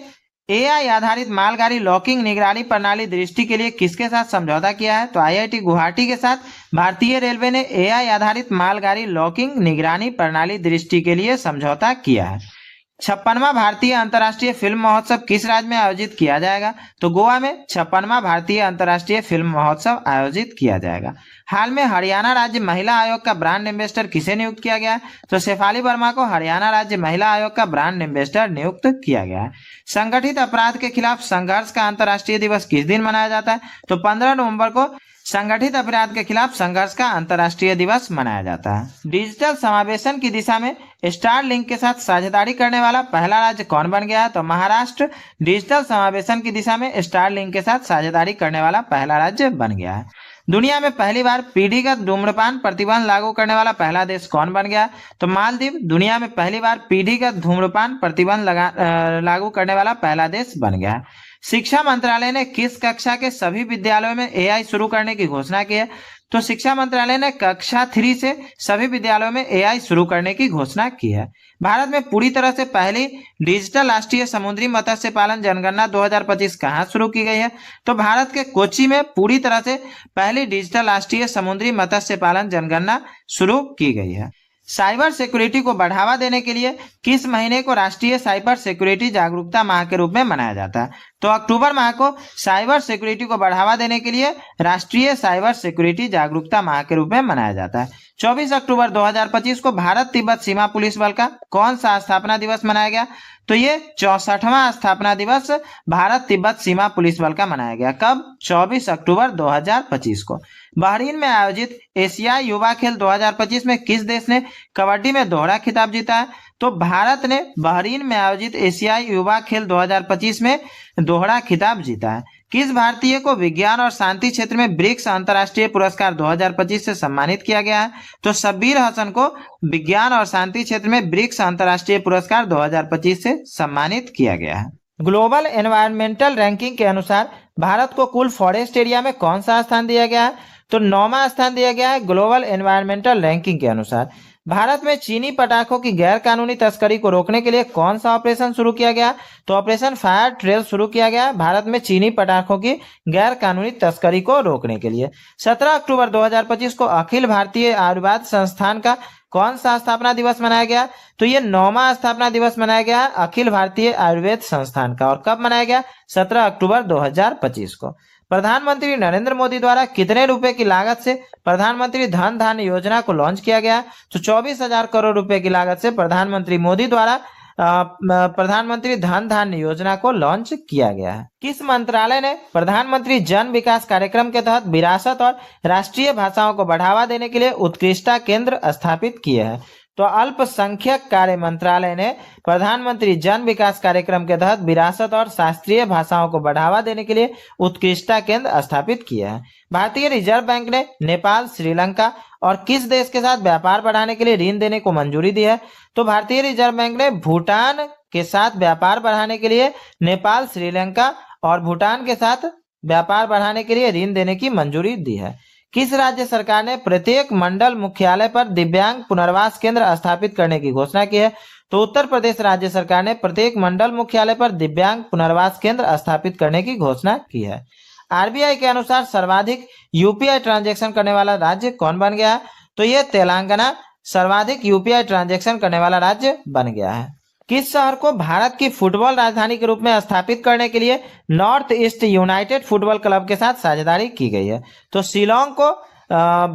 एआई आधारित मालगाड़ी लॉकिंग निगरानी प्रणाली दृष्टि के लिए किसके साथ समझौता किया है? तो आईआईटी गुवाहाटी के साथ भारतीय रेलवे ने एआई आधारित मालगाड़ी लॉकिंग निगरानी प्रणाली दृष्टि के लिए समझौता किया है। 56वां भारतीय अंतर्राष्ट्रीय फिल्म महोत्सव किस राज्य में आयोजित किया जाएगा? तो गोवा में 56वां भारतीय अंतर्राष्ट्रीय फिल्म महोत्सव आयोजित किया जाएगा। हाल में हरियाणा राज्य महिला आयोग का ब्रांड एम्बेसडर किसे नियुक्त किया गया है? तो शेफाली वर्मा को हरियाणा राज्य महिला आयोग का ब्रांड एम्बेसडर नियुक्त किया गया है। संगठित अपराध के खिलाफ संघर्ष का अंतर्राष्ट्रीय दिवस किस दिन मनाया जाता है? तो 15 नवंबर को संगठित अपराध के खिलाफ संघर्ष का अंतर्राष्ट्रीय दिवस मनाया जाता है। डिजिटल समावेशन की दिशा में स्टारलिंक के साथ साझेदारी करने वाला पहला राज्य कौन बन गया है? तो महाराष्ट्र डिजिटल समावेशन की दिशा में स्टारलिंक के साथ साझेदारी करने वाला पहला राज्य बन गया है। दुनिया में पहली बार पीढ़ीगत धूम्रपान प्रतिबंध लागू करने वाला पहला देश कौन बन गया? तो मालदीव दुनिया में पहली बार पीढ़ीगत धूम्रपान प्रतिबंध लागू करने वाला पहला देश बन गया है। शिक्षा मंत्रालय ने किस कक्षा के सभी विद्यालयों में एआई शुरू करने की घोषणा की है? तो शिक्षा मंत्रालय ने कक्षा 3 से सभी विद्यालयों में एआई शुरू करने की घोषणा की है। भारत में पूरी तरह से पहली डिजिटल राष्ट्रीय समुद्री मत्स्य पालन जनगणना 2025 कहाँ शुरू की गई है? तो भारत के कोच्चि में पूरी तरह से पहली डिजिटल राष्ट्रीय समुद्री मत्स्य पालन जनगणना शुरू की गई है। साइबर सिक्योरिटी को बढ़ावा देने के लिए किस महीने को राष्ट्रीय साइबर सिक्योरिटी जागरूकता माह के रूप में मनाया जाता है? तो अक्टूबर माह को साइबर सिक्योरिटी को बढ़ावा देने के लिए राष्ट्रीय साइबर सिक्योरिटी जागरूकता माह के रूप में मनाया जाता है। 24 अक्टूबर 2025 को भारत तिब्बत सीमा पुलिस बल का कौन सा स्थापना दिवस मनाया गया? तो ये 64वां स्थापना दिवस भारत तिब्बत सीमा पुलिस बल का मनाया गया। कब? 24 अक्टूबर 2025 को। बहरीन में आयोजित एशियाई युवा खेल 2025 में किस देश ने कबड्डी में दोहरा खिताब जीता है? तो भारत ने बहरीन में आयोजित एशियाई युवा खेल 2025 में दोहरा खिताब जीता है। किस भारतीय को विज्ञान और शांति क्षेत्र में ब्रिक्स अंतर्राष्ट्रीय पुरस्कार 2025 से सम्मानित किया गया है? तो शब्बीर हसन को विज्ञान और शांति क्षेत्र में ब्रिक्स अंतर्राष्ट्रीय पुरस्कार 2025 से सम्मानित किया गया है। ग्लोबल एनवायरमेंटल रैंकिंग के अनुसार भारत को कुल फॉरेस्ट एरिया में कौन सा स्थान दिया गया है? तो 9वां स्थान दिया गया है ग्लोबल एनवायरमेंटल रैंकिंग के अनुसार। भारत में चीनी पटाखों की गैर कानूनी तस्करी को रोकने के लिए कौन सा ऑपरेशन शुरू किया गया? तो ऑपरेशन फायर ट्रेल शुरू किया गया भारत में चीनी पटाखों की गैर कानूनी तस्करी को रोकने के लिए। 17 अक्टूबर 2025 को अखिल भारतीय आयुर्वेद संस्थान का कौन सा स्थापना दिवस मनाया गया? तो ये 9वां स्थापना दिवस मनाया गया अखिल भारतीय आयुर्वेद संस्थान का। और कब मनाया गया? 17 अक्टूबर 2025 को। प्रधानमंत्री नरेंद्र मोदी द्वारा कितने रुपए की लागत से प्रधानमंत्री धन धान्य योजना को लॉन्च किया गया? तो 24,000 करोड़ रुपए की लागत से प्रधानमंत्री मोदी द्वारा प्रधानमंत्री धन धान्य योजना को लॉन्च किया गया है। किस मंत्रालय ने प्रधानमंत्री जन विकास कार्यक्रम के तहत विरासत और राष्ट्रीय भाषाओं को बढ़ावा देने के लिए उत्कृष्टता केंद्र स्थापित किए हैं? तो अल्पसंख्यक कार्य मंत्रालय ने प्रधानमंत्री जन विकास कार्यक्रम के तहत विरासत और शास्त्रीय भाषाओं को बढ़ावा देने के लिए उत्कृष्टता केंद्र स्थापित किया है। भारतीय रिजर्व बैंक ने नेपाल, श्रीलंका और किस देश के साथ व्यापार बढ़ाने के लिए ऋण देने को मंजूरी दी है? तो भारतीय रिजर्व बैंक ने भूटान के साथ व्यापार बढ़ाने के लिए नेपाल, श्रीलंका और भूटान के साथ व्यापार बढ़ाने के लिए ऋण देने की मंजूरी दी है। किस राज्य सरकार ने प्रत्येक मंडल मुख्यालय पर दिव्यांग पुनर्वास केंद्र स्थापित करने की घोषणा की है? तो उत्तर प्रदेश राज्य सरकार ने प्रत्येक मंडल मुख्यालय पर दिव्यांग पुनर्वास केंद्र स्थापित करने की घोषणा की है। आरबीआई के अनुसार सर्वाधिक यूपीआई ट्रांजैक्शन करने वाला राज्य कौन बन गया है? तो ये तेलंगाना सर्वाधिक यूपीआई ट्रांजैक्शन करने वाला राज्य बन गया है। किस शहर को भारत की फुटबॉल राजधानी के रूप में स्थापित करने के लिए north east United football club के साथ साझेदारी की गई है? तो शिलोंग को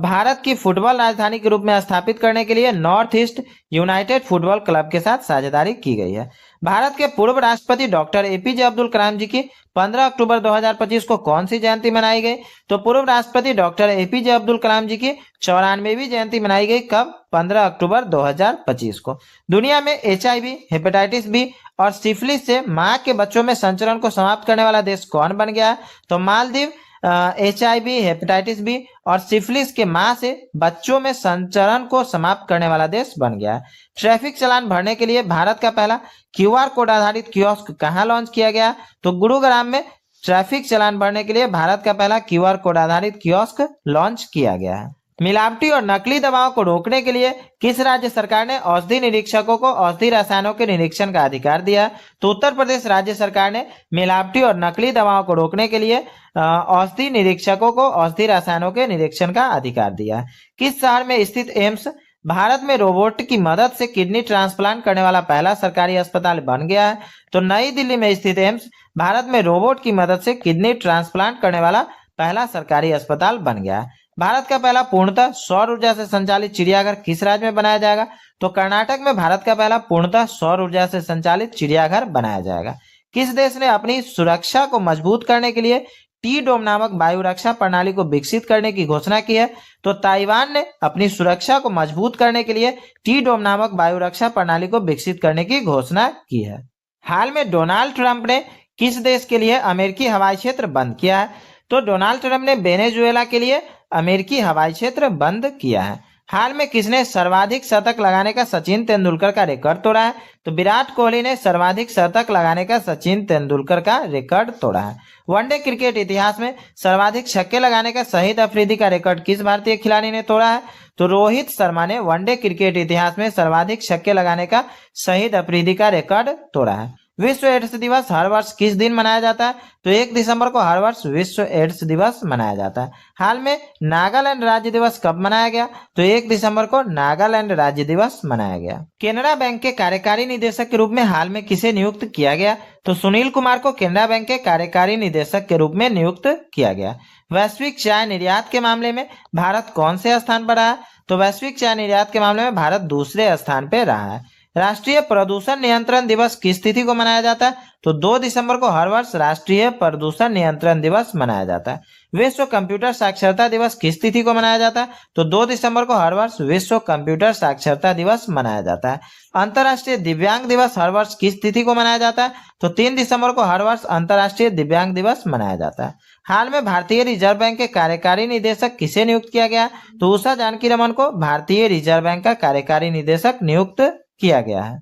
भारत की फुटबॉल राजधानी के रूप में स्थापित करने के लिए north east United football club के साथ साझेदारी की गई है। भारत के पूर्व राष्ट्रपति डॉक्टर एपीजे अब्दुल कलाम जी की 15 अक्टूबर 2025 को कौन सी जयंती मनाई गई? तो पूर्व राष्ट्रपति डॉक्टर एपीजे अब्दुल कलाम जी की 94वीं जयंती मनाई गई। कब? 15 अक्टूबर 2025 को। दुनिया में HIV, हेपेटाइटिस बी और सिफिलिस से मां के बच्चों में संचरण को समाप्त करने वाला देश कौन बन गया है? तो मालदीव HIV, हेपेटाइटिस बी और सिफिलिस के मां से बच्चों में संचरण को समाप्त करने वाला देश बन गया है। ट्रैफिक चालान भरने के लिए भारत का पहला QR कोड आधारित कियोस्क कहाँ लॉन्च किया गया? तो गुरुग्राम में ट्रैफिक चालान भरने के लिए भारत का पहला QR कोड आधारित कियोस्क लॉन्च किया गया है। मिलावटी और नकली दवाओं को रोकने के लिए किस राज्य सरकार ने औषधि निरीक्षकों को औषधि रसायनों के निरीक्षण का अधिकार दिया? तो उत्तर प्रदेश राज्य सरकार ने मिलावटी और नकली दवाओं को रोकने के लिए औषधि निरीक्षकों को औषधि रसायनों के निरीक्षण का अधिकार दिया। किस शहर में स्थित एम्स भारत में रोबोट की मदद से किडनी ट्रांसप्लांट करने वाला पहला सरकारी अस्पताल बन गया है? तो नई दिल्ली में स्थित एम्स भारत में रोबोट की मदद से किडनी ट्रांसप्लांट करने वाला पहला सरकारी अस्पताल बन गया है। भारत का पहला पूर्णतः सौर ऊर्जा से संचालित चिड़ियाघर किस राज्य में बनाया जाएगा? तो कर्नाटक में भारत का पहला पूर्णतः सौर ऊर्जा से संचालित चिड़ियाघर बनाया जाएगा। किस देश ने अपनी सुरक्षा को मजबूत करने के लिए टी डोम नामक वायु रक्षा प्रणाली को विकसित करने की घोषणा की है? तो ताइवान ने अपनी सुरक्षा को मजबूत करने के लिए टी डोम नामक वायु रक्षा प्रणाली को विकसित करने की घोषणा की है। हाल में डोनाल्ड ट्रंप ने किस देश के लिए अमेरिकी हवाई क्षेत्र बंद किया है? तो डोनाल्ड ट्रंप ने वेनेजुएला के लिए अमेरिकी हवाई क्षेत्र बंद किया है। हाल में किसने सर्वाधिक शतक लगाने का सचिन तेंदुलकर का रिकॉर्ड तोड़ा है? तो विराट कोहली ने सर्वाधिक शतक लगाने का सचिन तेंदुलकर का रिकॉर्ड तोड़ा है। वनडे क्रिकेट इतिहास में सर्वाधिक छक्के लगाने का शहीद अफरीदी का रिकॉर्ड किस भारतीय खिलाड़ी ने तोड़ा है? तो रोहित शर्मा ने वनडे क्रिकेट इतिहास में सर्वाधिक छक्के लगाने का शहीद अफरीदी का रिकॉर्ड तोड़ा है। विश्व एड्स दिवस हर वर्ष किस दिन मनाया जाता है? तो 1 दिसंबर को हर वर्ष विश्व एड्स दिवस मनाया जाता है। हाल में नागालैंड राज्य दिवस कब मनाया गया? तो 1 दिसंबर को नागालैंड राज्य दिवस मनाया गया। केनरा बैंक के कार्यकारी निदेशक के रूप में हाल में किसे नियुक्त किया गया? तो सुनील कुमार को केनरा बैंक के कार्यकारी निदेशक के रूप में नियुक्त किया गया। वैश्विक चाय निर्यात के मामले में भारत कौन से स्थान पर रहा है? तो वैश्विक चाय निर्यात के मामले में भारत दूसरे स्थान पर रहा है। राष्ट्रीय प्रदूषण नियंत्रण दिवस किस तिथि को मनाया जाता है? तो 2 दिसंबर को हर वर्ष राष्ट्रीय प्रदूषण नियंत्रण दिवस मनाया जाता है। विश्व कंप्यूटर साक्षरता दिवस किस तिथि को मनाया जाता है? तो 2 दिसंबर को हर वर्ष विश्व कंप्यूटर साक्षरता दिवस मनाया जाता है। अंतर्राष्ट्रीय दिव्यांग दिवस हर वर्ष किस तिथि को मनाया जाता है? तो 3 दिसंबर को हर वर्ष अंतर्राष्ट्रीय दिव्यांग दिवस मनाया जाता है। हाल में भारतीय रिजर्व बैंक के कार्यकारी निदेशक किसे नियुक्त किया गया? तो उषा जानकी रमन को भारतीय रिजर्व बैंक का कार्यकारी निदेशक नियुक्त किया गया है।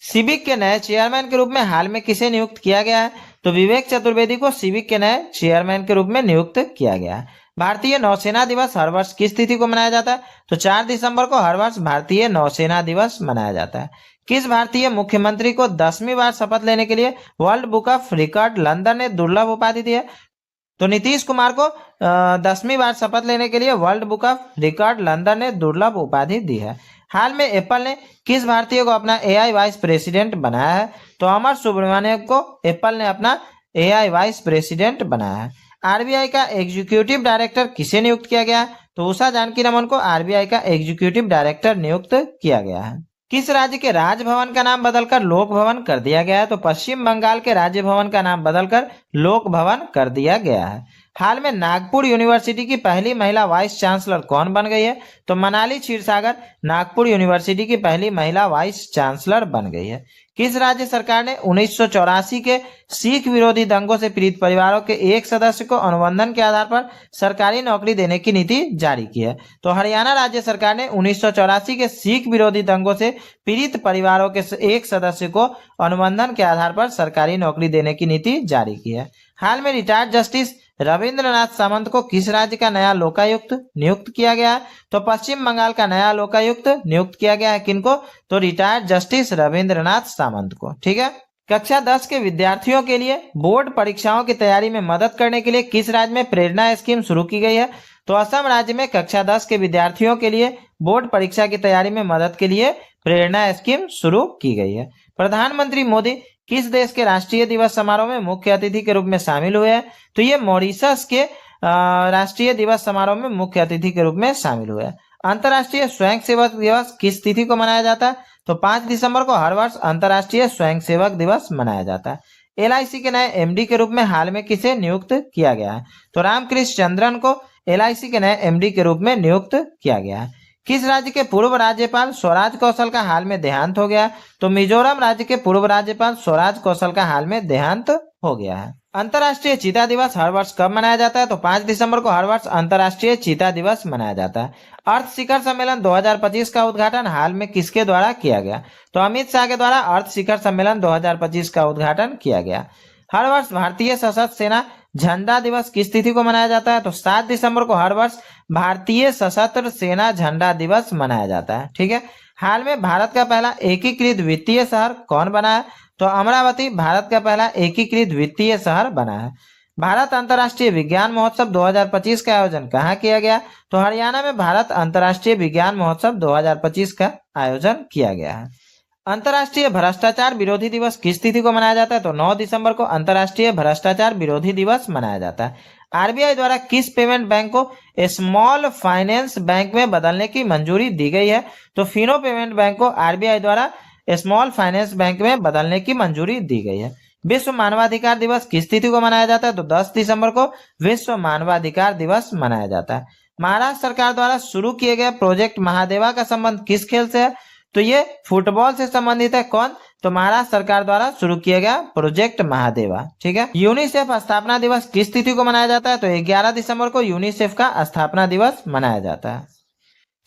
सिबिक के नए चेयरमैन के रूप में हाल में किसे नियुक्त किया गया है? तो विवेक चतुर्वेदी को सिबिक के नए चेयरमैन के रूप में नियुक्त किया गया है। भारतीय नौसेना दिवस हर वर्ष किस तिथि को मनाया जाता है? तो 4 दिसंबर को हर वर्ष भारतीय नौसेना दिवस मनाया जाता है। किस भारतीय मुख्यमंत्री को 10वीं बार शपथ लेने के लिए world book of record London ने दुर्लभ उपाधि दी है? तो नीतीश कुमार को 10वीं बार शपथ लेने के लिए world book of record London ने दुर्लभ उपाधि दी है। हाल में एप्पल ने किस भारतीय को अपना AI वाइस प्रेसिडेंट बनाया है? तो अमर सुब्रमण्यम को एप्पल ने अपना AI वाइस प्रेसिडेंट बनाया है। RBI का एग्जीक्यूटिव डायरेक्टर किसे नियुक्त किया गया है? तो उषा जानकी रमन को RBI का एग्जीक्यूटिव डायरेक्टर नियुक्त किया गया है। किस राज्य के राजभवन का नाम बदलकर लोक भवन कर दिया गया है? तो पश्चिम बंगाल के राज्य भवन का नाम बदलकर लोक भवन कर दिया गया है। हाल में नागपुर यूनिवर्सिटी की पहली महिला वाइस चांसलर कौन बन गई है? तो मनाली क्षीरसागर नागपुर यूनिवर्सिटी की पहली महिला वाइस चांसलर बन गई है। किस राज्य सरकार ने 1984 के सिख विरोधी दंगों से पीड़ित परिवारों के एक सदस्य को अनुबंधन के आधार पर सरकारी नौकरी देने की नीति जारी की है? तो हरियाणा राज्य सरकार ने 1984 के सिख विरोधी दंगों से पीड़ित परिवारों के एक सदस्य को अनुबंधन के आधार पर सरकारी नौकरी देने की नीति जारी की है। हाल में रिटायर्ड जस्टिस रविंद्रनाथ सामंत को किस राज्य का नया लोकायुक्त नियुक्त किया गया है? तो पश्चिम बंगाल का नया लोकायुक्त नियुक्त किया गया है। किनको? तो रिटायर्ड जस्टिस रविंद्रनाथ सामंत को। ठीक है। कक्षा 10 के विद्यार्थियों के लिए बोर्ड परीक्षाओं की तैयारी में मदद करने के लिए किस राज्य में प्रेरणा स्कीम शुरू की गई है? तो असम राज्य में कक्षा 10 के विद्यार्थियों के लिए बोर्ड परीक्षा की तैयारी में मदद के लिए प्रेरणा स्कीम शुरू की गई है। प्रधानमंत्री मोदी किस देश के राष्ट्रीय दिवस समारोह में मुख्य अतिथि के रूप में शामिल हुए हैं? तो ये मॉरिशस के राष्ट्रीय दिवस समारोह में मुख्य अतिथि के रूप में शामिल हुए हैं। अंतर्राष्ट्रीय स्वयंसेवक दिवस किस तिथि को मनाया जाता है? तो 5 दिसंबर को हर वर्ष अंतर्राष्ट्रीय स्वयंसेवक दिवस मनाया जाता है। LIC के नए MD के रूप में हाल में किसे नियुक्त किया गया है? तो रामकृष्ण चंद्रन को LIC के नए MD के रूप में नियुक्त किया गया है। किस राज्य के पूर्व राज्यपाल स्वराज कौशल का हाल में देहांत हो गया? तो मिजोरम राज्य के पूर्व राज्यपाल स्वराज कौशल का हाल में देहांत हो गया है। अंतर्राष्ट्रीय चीता दिवस हर वर्ष कब मनाया जाता है? तो 5 दिसंबर को हर वर्ष अंतर्राष्ट्रीय चीता दिवस मनाया जाता है। अर्थ शिखर सम्मेलन 2025 का उद्घाटन हाल में किसके द्वारा किया गया? तो अमित शाह के द्वारा अर्थ शिखर सम्मेलन 2025 का उद्घाटन किया गया। हर वर्ष भारतीय सशस्त्र सेना झंडा दिवस किस तिथि को मनाया जाता है? तो 7 दिसंबर को हर वर्ष भारतीय सशस्त्र सेना झंडा दिवस मनाया जाता है। ठीक है। हाल में भारत का पहला एकीकृत वित्तीय शहर कौन बना है? तो अमरावती भारत का पहला एकीकृत वित्तीय शहर बना है। भारत अंतर्राष्ट्रीय विज्ञान महोत्सव 2025 का आयोजन कहाँ किया गया? तो हरियाणा में भारत अंतर्राष्ट्रीय विज्ञान महोत्सव 2025 का आयोजन किया गया है। अंतर्राष्ट्रीय भ्रष्टाचार विरोधी दिवस किस तिथि को मनाया जाता है? तो 9 दिसंबर को अंतर्राष्ट्रीय भ्रष्टाचार विरोधी दिवस मनाया जाता है। आरबीआई द्वारा किस पेमेंट बैंक को स्मॉल फाइनेंस बैंक में बदलने की मंजूरी दी गई है? तो फिनो पेमेंट बैंक को आरबीआई द्वारा स्मॉल फाइनेंस बैंक में बदलने की मंजूरी दी गई है। विश्व मानवाधिकार दिवस किस तिथि को मनाया जाता है? तो 10 दिसंबर को विश्व मानवाधिकार दिवस मनाया जाता है। महाराष्ट्र सरकार द्वारा शुरू किए गए प्रोजेक्ट महादेवा का संबंध किस खेल से है? तो ये फुटबॉल से संबंधित है। कौन? तो महाराष्ट्र सरकार द्वारा शुरू किया गया प्रोजेक्ट महादेवा। ठीक है। यूनिसेफ स्थापना दिवस किस तिथि को मनाया जाता है? तो 11 दिसंबर को यूनिसेफ का स्थापना दिवस मनाया जाता है।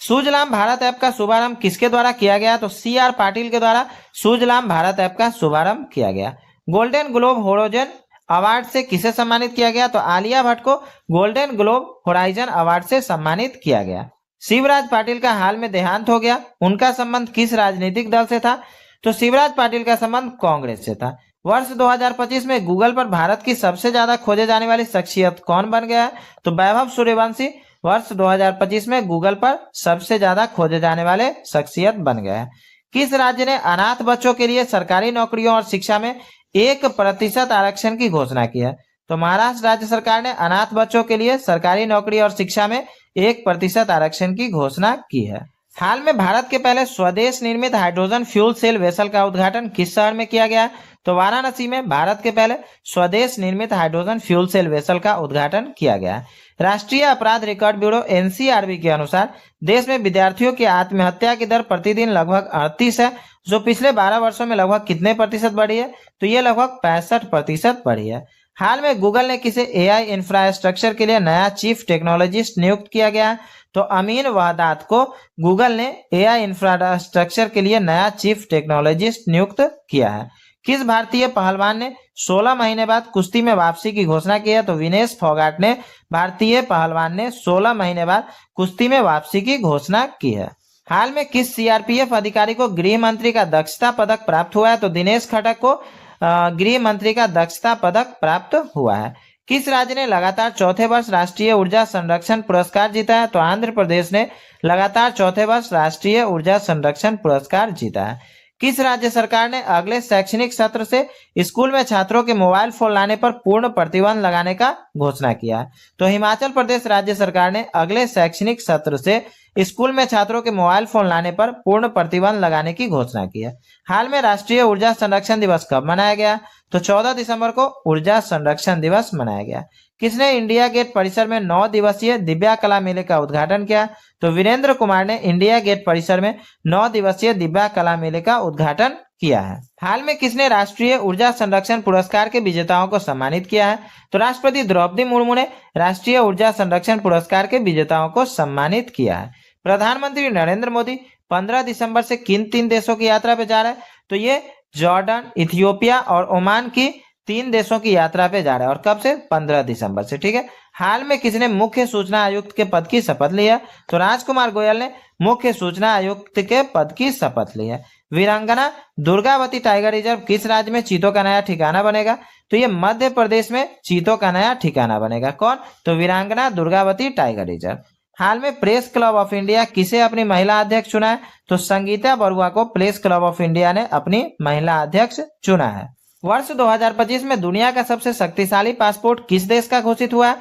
सुजलाम भारत ऐप का शुभारंभ किसके द्वारा किया गया? तो CR पाटिल के द्वारा सुजलाम भारत ऐप का शुभारंभ किया गया। गोल्डन ग्लोब होराइजन अवार्ड से किसे सम्मानित किया गया? तो आलिया भट्ट को गोल्डन ग्लोब होराइजन अवार्ड से सम्मानित किया गया। शिवराज पाटिल का हाल में देहांत हो गया। उनका संबंध किस राजनीतिक दल से था? तो शिवराज पाटिल का संबंध कांग्रेस से था। वर्ष 2025 में गूगल पर भारत की सबसे ज्यादा खोजे जाने वाली शख्सियत कौन बन गया है? तो वैभव सूर्यवंशी वर्ष 2025 में गूगल पर सबसे ज्यादा खोजे जाने वाले शख्सियत बन गए हैं। किस राज्य ने अनाथ बच्चों के लिए सरकारी नौकरियों और शिक्षा में 1% आरक्षण की घोषणा की है? तो महाराष्ट्र राज्य सरकार ने अनाथ बच्चों के लिए सरकारी नौकरी और शिक्षा में 1% आरक्षण की घोषणा की है। हाल में भारत के पहले स्वदेश निर्मित हाइड्रोजन फ्यूल सेल वेसल का उद्घाटन किस शहर में किया गया? तो वाराणसी में भारत के पहले स्वदेश निर्मित हाइड्रोजन फ्यूल सेल वेसल का उद्घाटन किया गया है। राष्ट्रीय अपराध रिकॉर्ड ब्यूरो NCRB के अनुसार देश में विद्यार्थियों की आत्महत्या की दर प्रतिदिन लगभग 38 है, जो पिछले 12 वर्षों में लगभग कितने प्रतिशत बढ़ी है? तो ये लगभग 65% बढ़ी है। हाल में गूगल ने किसे AI इंफ्रास्ट्रक्चर के लिए नया चीफ टेक्नोलॉजिस्ट नियुक्त किया गया है? तो अमीन वहदात को गूगल ने AI इंफ्रास्ट्रक्चर के लिए नया चीफ टेक्नोलॉजिस्ट नियुक्त किया है। किस भारतीय पहलवान ने 16 महीने बाद कुश्ती में वापसी की घोषणा की है? तो विनेश फोगाट ने भारतीय पहलवान ने 16 महीने बाद कुश्ती में वापसी की घोषणा की है। हाल में किस CRPF अधिकारी को गृह मंत्री का दक्षता पदक प्राप्त हुआ है? तो दिनेश खटक को गृह मंत्री का दक्षता पदक प्राप्त हुआ है। किस राज्य ने लगातार चौथे वर्ष राष्ट्रीय ऊर्जा संरक्षण पुरस्कार जीता है? तो आंध्र प्रदेश ने लगातार चौथे वर्ष राष्ट्रीय ऊर्जा संरक्षण पुरस्कार जीता है। किस राज्य सरकार ने अगले शैक्षणिक सत्र से स्कूल में छात्रों के मोबाइल फोन लाने पर पूर्ण प्रतिबंध लगाने का घोषणा किया है? तो हिमाचल प्रदेश राज्य सरकार ने अगले शैक्षणिक सत्र से स्कूल में छात्रों के मोबाइल फोन लाने पर पूर्ण प्रतिबंध लगाने की घोषणा की है। हाल में राष्ट्रीय ऊर्जा संरक्षण दिवस कब मनाया गया? तो 14 दिसंबर को ऊर्जा संरक्षण दिवस मनाया गया। किसने इंडिया गेट परिसर में 9 दिवसीय दिव्या कला मेले का उद्घाटन किया? तो वीरेंद्र कुमार ने इंडिया गेट परिसर में 9 दिवसीय दिव्या कला मेले का उद्घाटन किया है। हाल में किसने राष्ट्रीय ऊर्जा संरक्षण पुरस्कार के विजेताओं को सम्मानित किया है? तो राष्ट्रपति द्रौपदी मुर्मू ने राष्ट्रीय ऊर्जा संरक्षण पुरस्कार के विजेताओं को सम्मानित किया है। प्रधानमंत्री नरेंद्र मोदी 15 दिसंबर से किन 3 देशों की यात्रा पे जा रहे हैं? तो ये जॉर्डन, इथियोपिया और ओमान की 3 देशों की यात्रा पे जा रहा है। और कब से? 15 दिसंबर से। ठीक है। हाल में किसने मुख्य सूचना आयुक्त के पद की शपथ ली है? तो राजकुमार गोयल ने मुख्य सूचना आयुक्त के पद की शपथ ली है। वीरांगना दुर्गावती टाइगर रिजर्व किस राज्य में चीतों का नया ठिकाना बनेगा? तो ये मध्य प्रदेश में चीतों का नया ठिकाना बनेगा। कौन? तो वीरांगना दुर्गावती टाइगर रिजर्व। हाल में प्रेस क्लब ऑफ इंडिया किसे अपनी महिला अध्यक्ष चुना है? तो संगीता बरुआ को प्रेस क्लब ऑफ इंडिया ने अपनी महिला अध्यक्ष चुना है। वर्ष 2025 में दुनिया का सबसे शक्तिशाली पासपोर्ट किस देश का घोषित हुआ है?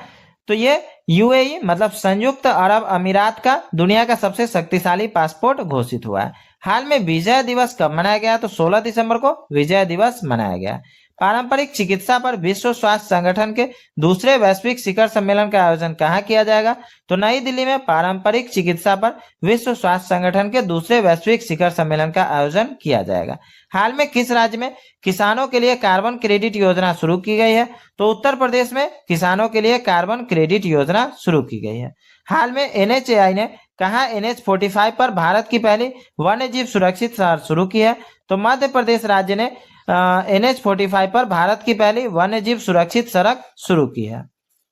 तो ये UAE मतलब संयुक्त अरब अमीरात का दुनिया का सबसे शक्तिशाली पासपोर्ट घोषित हुआ है। हाल में विजय दिवस कब मनाया गया? तो 16 दिसंबर को विजय दिवस मनाया गया। पारंपरिक चिकित्सा पर विश्व स्वास्थ्य संगठन के दूसरे वैश्विक शिखर सम्मेलन का आयोजन कहाँ किया जाएगा? तो नई दिल्ली में पारंपरिक चिकित्सा पर विश्व स्वास्थ्य संगठन के दूसरे वैश्विक शिखर सम्मेलन का आयोजन किया जाएगा। हाल में किस राज्य में किसानों के लिए कार्बन क्रेडिट योजना शुरू की गई है? तो उत्तर प्रदेश में किसानों के लिए कार्बन क्रेडिट योजना शुरू की गई है। हाल में NHAI ने कहा NH45 पर भारत की पहली वन्यजीव सुरक्षित शहर शुरू की है? तो मध्य प्रदेश राज्य ने NH45 पर भारत की पहली वन्यजीव सुरक्षित सड़क शुरू की है।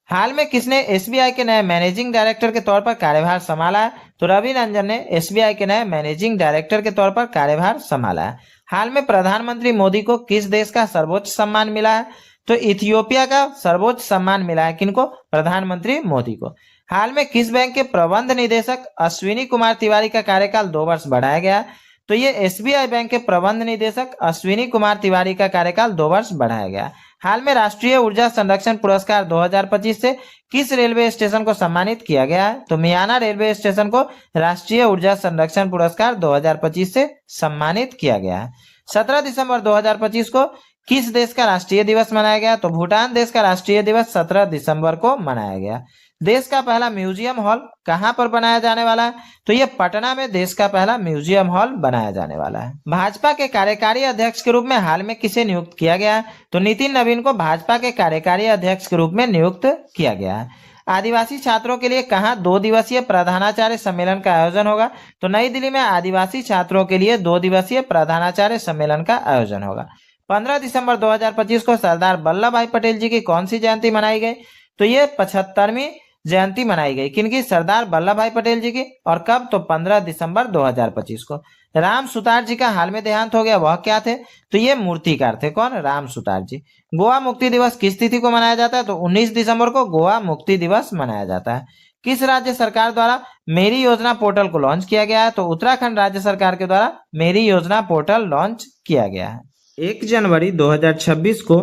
हाल में किसने SBI के नए मैनेजिंग डायरेक्टर के तौर पर कार्यभार संभाला है? तो रवि रंजन ने SBI के नए मैनेजिंग डायरेक्टर के तौर पर कार्यभार संभाला है। हाल में प्रधानमंत्री मोदी को किस देश का सर्वोच्च सम्मान मिला है? तो इथियोपिया का सर्वोच्च सम्मान मिला है। किनको? प्रधानमंत्री मोदी को। हाल में किस बैंक के प्रबंध निदेशक अश्विनी कुमार तिवारी का कार्यकाल 2 वर्ष बढ़ाया गया है? तो ये SBI बैंक के प्रबंध निदेशक अश्विनी कुमार तिवारी का कार्यकाल 2 वर्ष बढ़ाया गया। हाल में राष्ट्रीय ऊर्जा संरक्षण पुरस्कार 2025 से किस रेलवे स्टेशन को सम्मानित किया गया है? तो मियाना रेलवे स्टेशन को राष्ट्रीय ऊर्जा संरक्षण पुरस्कार 2025 से सम्मानित किया गया है। 17 दिसंबर 2025 को किस देश का राष्ट्रीय दिवस मनाया गया? तो भूटान देश का राष्ट्रीय दिवस 17 दिसंबर को मनाया गया। देश का पहला म्यूजियम हॉल कहां पर बनाया जाने वाला है? तो ये पटना में देश का पहला म्यूजियम हॉल बनाया जाने वाला है। भाजपा के कार्यकारी अध्यक्ष के रूप में हाल में किसे नियुक्त किया गया है? तो नितिन नवीन को भाजपा के कार्यकारी अध्यक्ष के रूप में नियुक्त किया गया है। आदिवासी छात्रों के लिए कहां 2 दिवसीय प्रधानाचार्य सम्मेलन का आयोजन होगा? तो नई दिल्ली में आदिवासी छात्रों के लिए 2 दिवसीय प्रधानाचार्य सम्मेलन का आयोजन होगा। 15 दिसंबर 2025 को सरदार वल्लभ भाई पटेल जी की कौन सी जयंती मनाई गई? तो ये 75वीं जयंती मनाई गई। किनकी? सरदार वल्लभ भाई पटेल जी की। और कब? तो 15 दिसंबर 2025 को। राम सुतार जी का हाल में देहांत हो गया, वह क्या थे? तो ये मूर्तिकार थे। कौन? राम सुतार जी। गोवा मुक्ति दिवस किस तिथि को मनाया जाता है? तो 19 दिसंबर को गोवा मुक्ति दिवस मनाया जाता है। किस राज्य सरकार द्वारा मेरी योजना पोर्टल को लॉन्च किया गया है? तो उत्तराखंड राज्य सरकार के द्वारा मेरी योजना पोर्टल लॉन्च किया गया है। 1 जनवरी 2026 को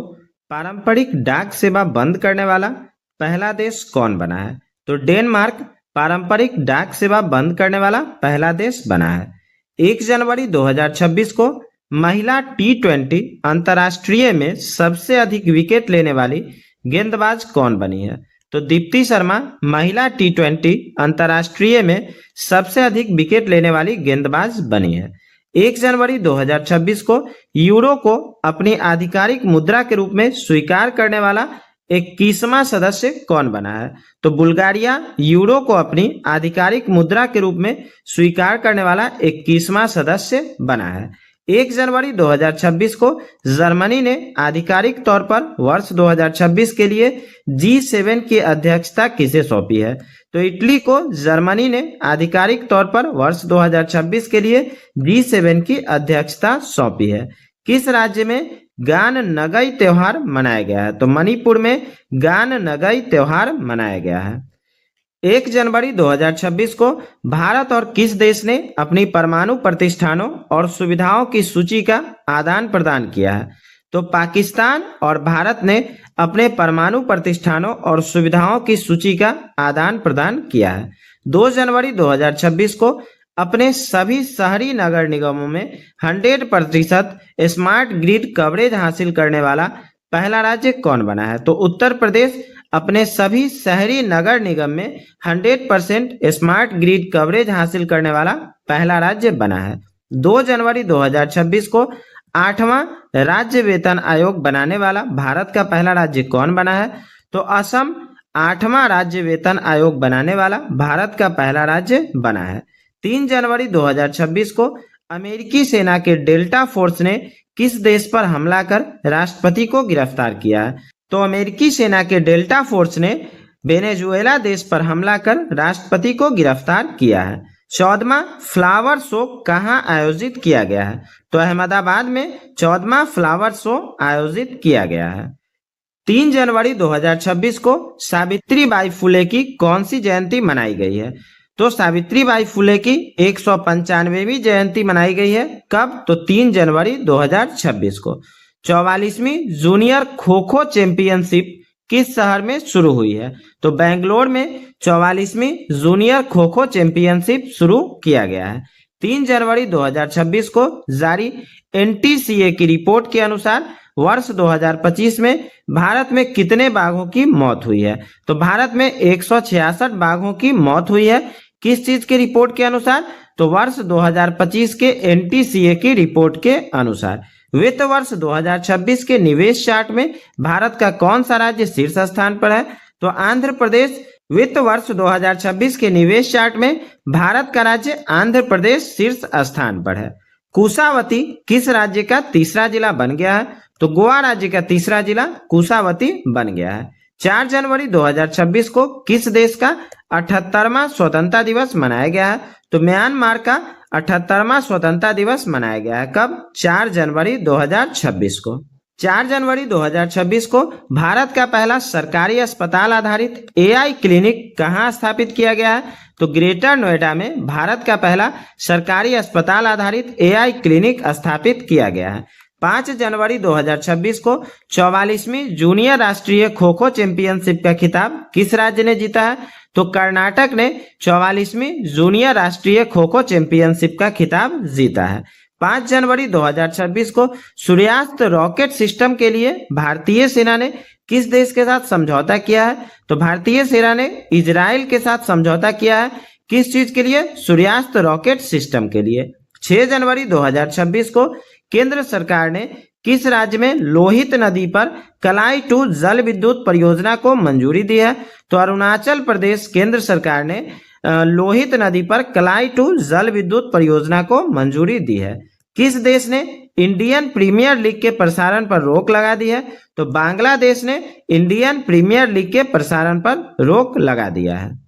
पारंपरिक डाक सेवा बंद करने वाला पहला देश कौन बना है? तो डेनमार्क पारंपरिक डाक सेवा बंद करने वाला पहला देश बना है। 1 जनवरी 2026 को महिला T20 अंतर्राष्ट्रीय में सबसे अधिक विकेट लेने वाली गेंदबाज कौन बनी है? तो दीप्ति शर्मा महिला T20 अंतर्राष्ट्रीय में सबसे अधिक विकेट लेने वाली गेंदबाज बनी है। 1 जनवरी 2026 को यूरो को अपनी आधिकारिक मुद्रा के रूप में स्वीकार करने वाला 21वां सदस्य कौन बना है? तो बुल्गारिया यूरो को अपनी आधिकारिक मुद्रा के रूप में स्वीकार करने वाला 21वां सदस्य बना है। 1 जनवरी 2026 को जर्मनी ने आधिकारिक तौर पर वर्ष 2026 के लिए G7 की अध्यक्षता किसे सौंपी है? तो इटली को जर्मनी ने आधिकारिक तौर पर वर्ष 2026 के लिए G7 की अध्यक्षता सौंपी है। किस राज्य में गान नगई त्योहार मनाया गया है? तो मणिपुर में गान नगई त्योहार मनाया गया है। 1 जनवरी 2026 को भारत और किस देश ने अपनी परमाणु प्रतिष्ठानों और सुविधाओं की सूची का आदान प्रदान किया है? तो पाकिस्तान और भारत ने अपने परमाणु प्रतिष्ठानों और सुविधाओं की सूची का आदान प्रदान किया है। 2 जनवरी 2026 को अपने सभी शहरी नगर निगमों में 100% स्मार्ट ग्रिड कवरेज हासिल करने वाला पहला राज्य कौन बना है? तो उत्तर प्रदेश अपने सभी शहरी नगर निगम में 100% स्मार्ट ग्रिड कवरेज हासिल करने वाला पहला राज्य बना है। 2 जनवरी 2026 को 8वां राज्य वेतन आयोग बनाने वाला भारत का पहला राज्य कौन बना है? तो असम 8वां राज्य वेतन आयोग बनाने वाला भारत का पहला राज्य बना है। 3 जनवरी 2026 को अमेरिकी सेना के डेल्टा फोर्स ने किस देश पर हमला कर राष्ट्रपति को गिरफ्तार किया है? तो अमेरिकी सेना के डेल्टा फोर्स ने वेनेजुएला देश पर हमला कर राष्ट्रपति को गिरफ्तार किया है। 14वां फ्लावर शो कहां आयोजित किया गया है? तो अहमदाबाद में 14वां फ्लावर शो आयोजित किया गया है। 3 जनवरी 2026 को सावित्रीबाई फुले की कौन सी जयंती मनाई गई है? तो सावित्रीबाई फुले की 195वीं जयंती मनाई गई है। कब? तो 3 जनवरी 2026 को। 44वीं जूनियर खो खो चैंपियनशिप किस शहर में शुरू हुई है? तो बेंगलोर में 44वीं जूनियर खो खो चैंपियनशिप शुरू किया गया है। 3 जनवरी 2026 को जारी NTCA की रिपोर्ट के अनुसार वर्ष 2025 में भारत में कितने बाघों की मौत हुई है? तो भारत में 166 बाघों की मौत हुई है। किस चीज की रिपोर्ट के अनुसार? तो वर्ष 2025 के एनटीसीए की रिपोर्ट के अनुसार। वित्त वर्ष 2026 के निवेश चार्ट में भारत का कौन सा राज्य शीर्ष स्थान पर है? तो आंध्र प्रदेश। वित्त वर्ष 2026 के निवेश चार्ट में भारत का राज्य आंध्र प्रदेश शीर्ष स्थान पर है। कुशावती किस राज्य का तीसरा जिला बन गया है? तो गोवा राज्य का तीसरा जिला कुशावती बन गया है। 4 जनवरी 2026 को किस देश का 78वां स्वतंत्रता दिवस मनाया गया है? तो म्यांमार का 78वां स्वतंत्रता दिवस मनाया गया है। कब? 4 जनवरी 2026 को। 4 जनवरी 2026 को भारत का पहला सरकारी अस्पताल आधारित एआई क्लिनिक कहाँ स्थापित किया गया है? तो ग्रेटर नोएडा में भारत का पहला सरकारी अस्पताल आधारित एआई क्लिनिक स्थापित किया गया है। 5 जनवरी 2026 को 44वीं जूनियर राष्ट्रीय खो खो चैंपियनशिप का खिताब किस राज्य ने जीता है? तो कर्नाटक ने 44वीं जूनियर राष्ट्रीय खो खो चैंपियनशिप का खिताब जीता है। 5 जनवरी 2026 को सूर्यास्त रॉकेट सिस्टम के लिए भारतीय सेना ने किस देश के साथ समझौता किया है? तो भारतीय सेना ने इजराइल के साथ समझौता किया है। किस चीज के लिए? सूर्यास्त रॉकेट सिस्टम के लिए। 6 जनवरी 2026 को केंद्र सरकार ने किस राज्य में लोहित नदी पर कलाई टू जल विद्युत परियोजना को मंजूरी दी है? तो अरुणाचल प्रदेश केंद्र सरकार ने लोहित नदी पर कलाई टू जल विद्युत परियोजना को मंजूरी दी है। किस देश ने इंडियन प्रीमियर लीग के प्रसारण पर रोक लगा दी है? तो बांग्लादेश ने इंडियन प्रीमियर लीग के प्रसारण पर रोक लगा दिया है।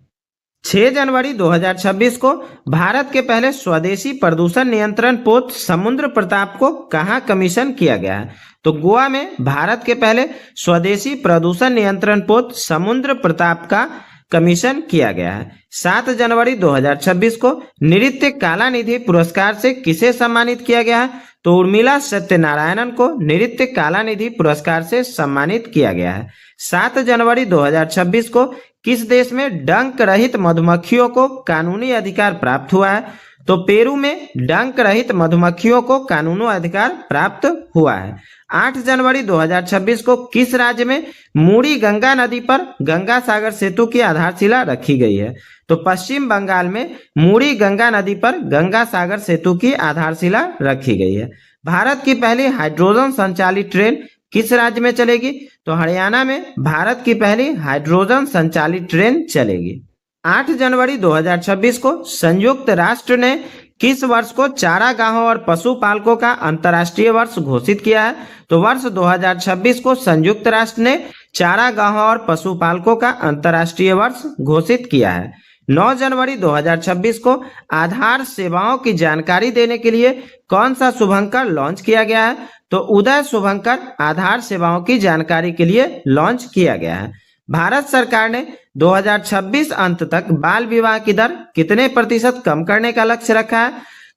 6 जनवरी 2026 को भारत के पहले स्वदेशी प्रदूषण नियंत्रण पोत समुद्र प्रताप को कहाँ कमीशन किया गया है? तो गोवा में भारत के पहले स्वदेशी प्रदूषण नियंत्रण पोत समुद्र प्रताप का कमीशन किया गया है। 7 जनवरी 2026 को नृत्य कला निधि पुरस्कार से किसे सम्मानित किया गया है? तो उर्मिला सत्यनारायणन को नृत्य कला निधि पुरस्कार से सम्मानित किया गया है। 7 जनवरी 2026 को किस देश में डंक रहित मधुमक्खियों को कानूनी अधिकार प्राप्त हुआ है? तो पेरू में डंक रहित मधुमक्खियों को कानूनी अधिकार प्राप्त हुआ है। 8 जनवरी 2026 को किस राज्य में मूड़ी गंगा नदी पर गंगा सागर सेतु की आधारशिला रखी गई है? तो पश्चिम बंगाल में मूड़ी गंगा नदी पर गंगा सागर सेतु की आधारशिला रखी गई है। भारत की पहली हाइड्रोजन संचालित ट्रेन किस राज्य में चलेगी? तो हरियाणा में भारत की पहली हाइड्रोजन संचालित ट्रेन चलेगी। 8 जनवरी 2026 को संयुक्त राष्ट्र ने किस वर्ष को चारागाहों और पशुपालकों का अंतर्राष्ट्रीय वर्ष घोषित किया है? तो वर्ष 2026 को संयुक्त राष्ट्र ने चारागाहों और पशुपालकों का अंतर्राष्ट्रीय वर्ष घोषित किया है। 9 जनवरी 2026 को आधार सेवाओं की जानकारी देने के लिए कौन सा शुभंकर लॉन्च किया गया है? तो उदय शुभंकर आधार सेवाओं की जानकारी के लिए लॉन्च किया गया है। भारत सरकार ने 2026 अंत तक बाल विवाह की दर कितने प्रतिशत कम करने का लक्ष्य रखा है?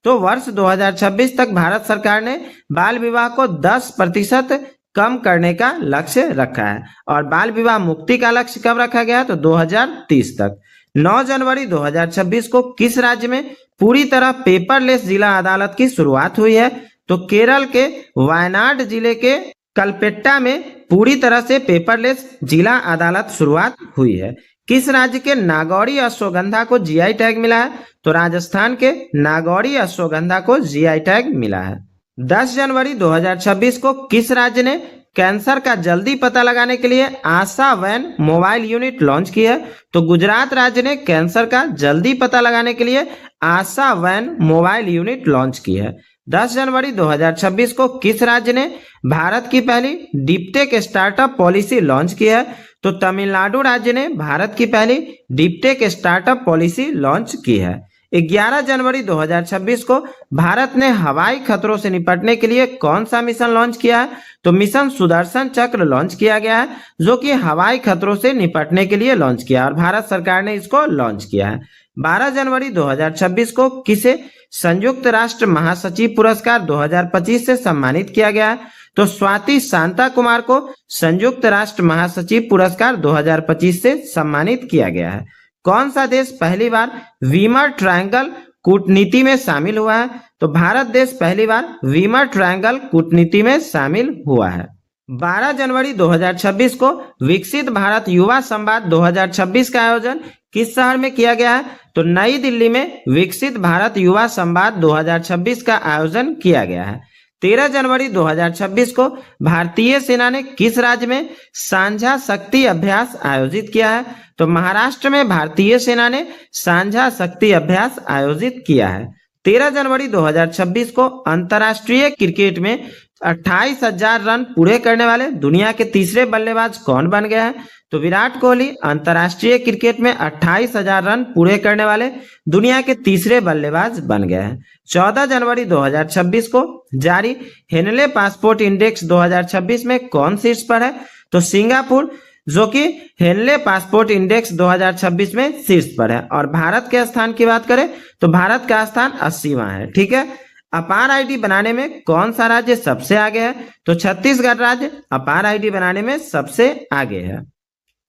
तो वर्ष 2026 तक भारत सरकार ने बाल विवाह को 10% कम करने का लक्ष्य रखा है और बाल विवाह मुक्ति का लक्ष्य कब रखा गया? तो 2030 तक। 9 जनवरी 2026 को किस राज्य में पूरी तरह पेपरलेस जिला अदालत की शुरुआत हुई है? तो केरल के वायनाड जिले के कलपेट्टा में पूरी तरह से पेपरलेस जिला अदालत शुरुआत हुई है। किस राज्य के नागौरी अश्वगंधा को जीआई टैग मिला है? तो राजस्थान के नागौरी अश्वगंधा को जीआई टैग मिला है। 10 जनवरी 2026 को किस राज्य ने कैंसर का जल्दी पता लगाने के लिए आशा वैन मोबाइल यूनिट लॉन्च की है? तो गुजरात राज्य ने कैंसर का जल्दी पता लगाने के लिए आशा वैन मोबाइल यूनिट लॉन्च की है। 10 जनवरी 2026 को किस राज्य ने भारत की पहली डीपटेक स्टार्टअप पॉलिसी लॉन्च की है? तो तमिलनाडु राज्य ने भारत की पहली डीपटेक स्टार्टअप पॉलिसी लॉन्च की है। 11 जनवरी 2026 को भारत ने हवाई खतरों से निपटने के लिए कौन सा मिशन लॉन्च किया है? तो मिशन सुदर्शन चक्र लॉन्च किया गया है, जो कि हवाई खतरों से निपटने के लिए लॉन्च किया और भारत सरकार ने इसको लॉन्च किया है। 12 जनवरी 2026 को किसे संयुक्त राष्ट्र महासचिव पुरस्कार 2025 से सम्मानित किया गया है? तो स्वाति शांता कुमार को संयुक्त राष्ट्र महासचिव पुरस्कार 2025 से सम्मानित किया गया है। कौन सा देश पहली बार वीमर ट्रायंगल कूटनीति में शामिल हुआ है? तो भारत देश पहली बार वीमर ट्रायंगल कूटनीति में शामिल हुआ है। 12 जनवरी 2026 को विकसित भारत युवा संवाद 2026 का आयोजन किस शहर में किया गया है? तो नई दिल्ली में विकसित भारत युवा संवाद 2026 का आयोजन किया गया है। 13 जनवरी 2026 को भारतीय सेना ने किस राज्य में सांझा शक्ति अभ्यास आयोजित किया है? तो महाराष्ट्र में भारतीय सेना ने सांझा शक्ति अभ्यास आयोजित किया है। 13 जनवरी 2026 को अंतर्राष्ट्रीय क्रिकेट में 28,000 रन पूरे करने वाले दुनिया के तीसरे बल्लेबाज कौन बन गए हैं? तो विराट कोहली अंतर्राष्ट्रीय क्रिकेट में 28,000 रन पूरे करने वाले दुनिया के तीसरे बल्लेबाज बन गए हैं। 14 जनवरी 2026 को जारी हेनले पासपोर्ट इंडेक्स 2026 में कौन शीर्ष पर है? तो सिंगापुर, जो कि हेनले पासपोर्ट इंडेक्स 2026 में शीर्ष पर है। और भारत के स्थान की बात करें तो भारत का स्थान 80वां है। ठीक है। अपार आईडी बनाने में कौन सा राज्य सबसे आगे है? तो छत्तीसगढ़ राज्य अपार आईडी बनाने में सबसे आगे है।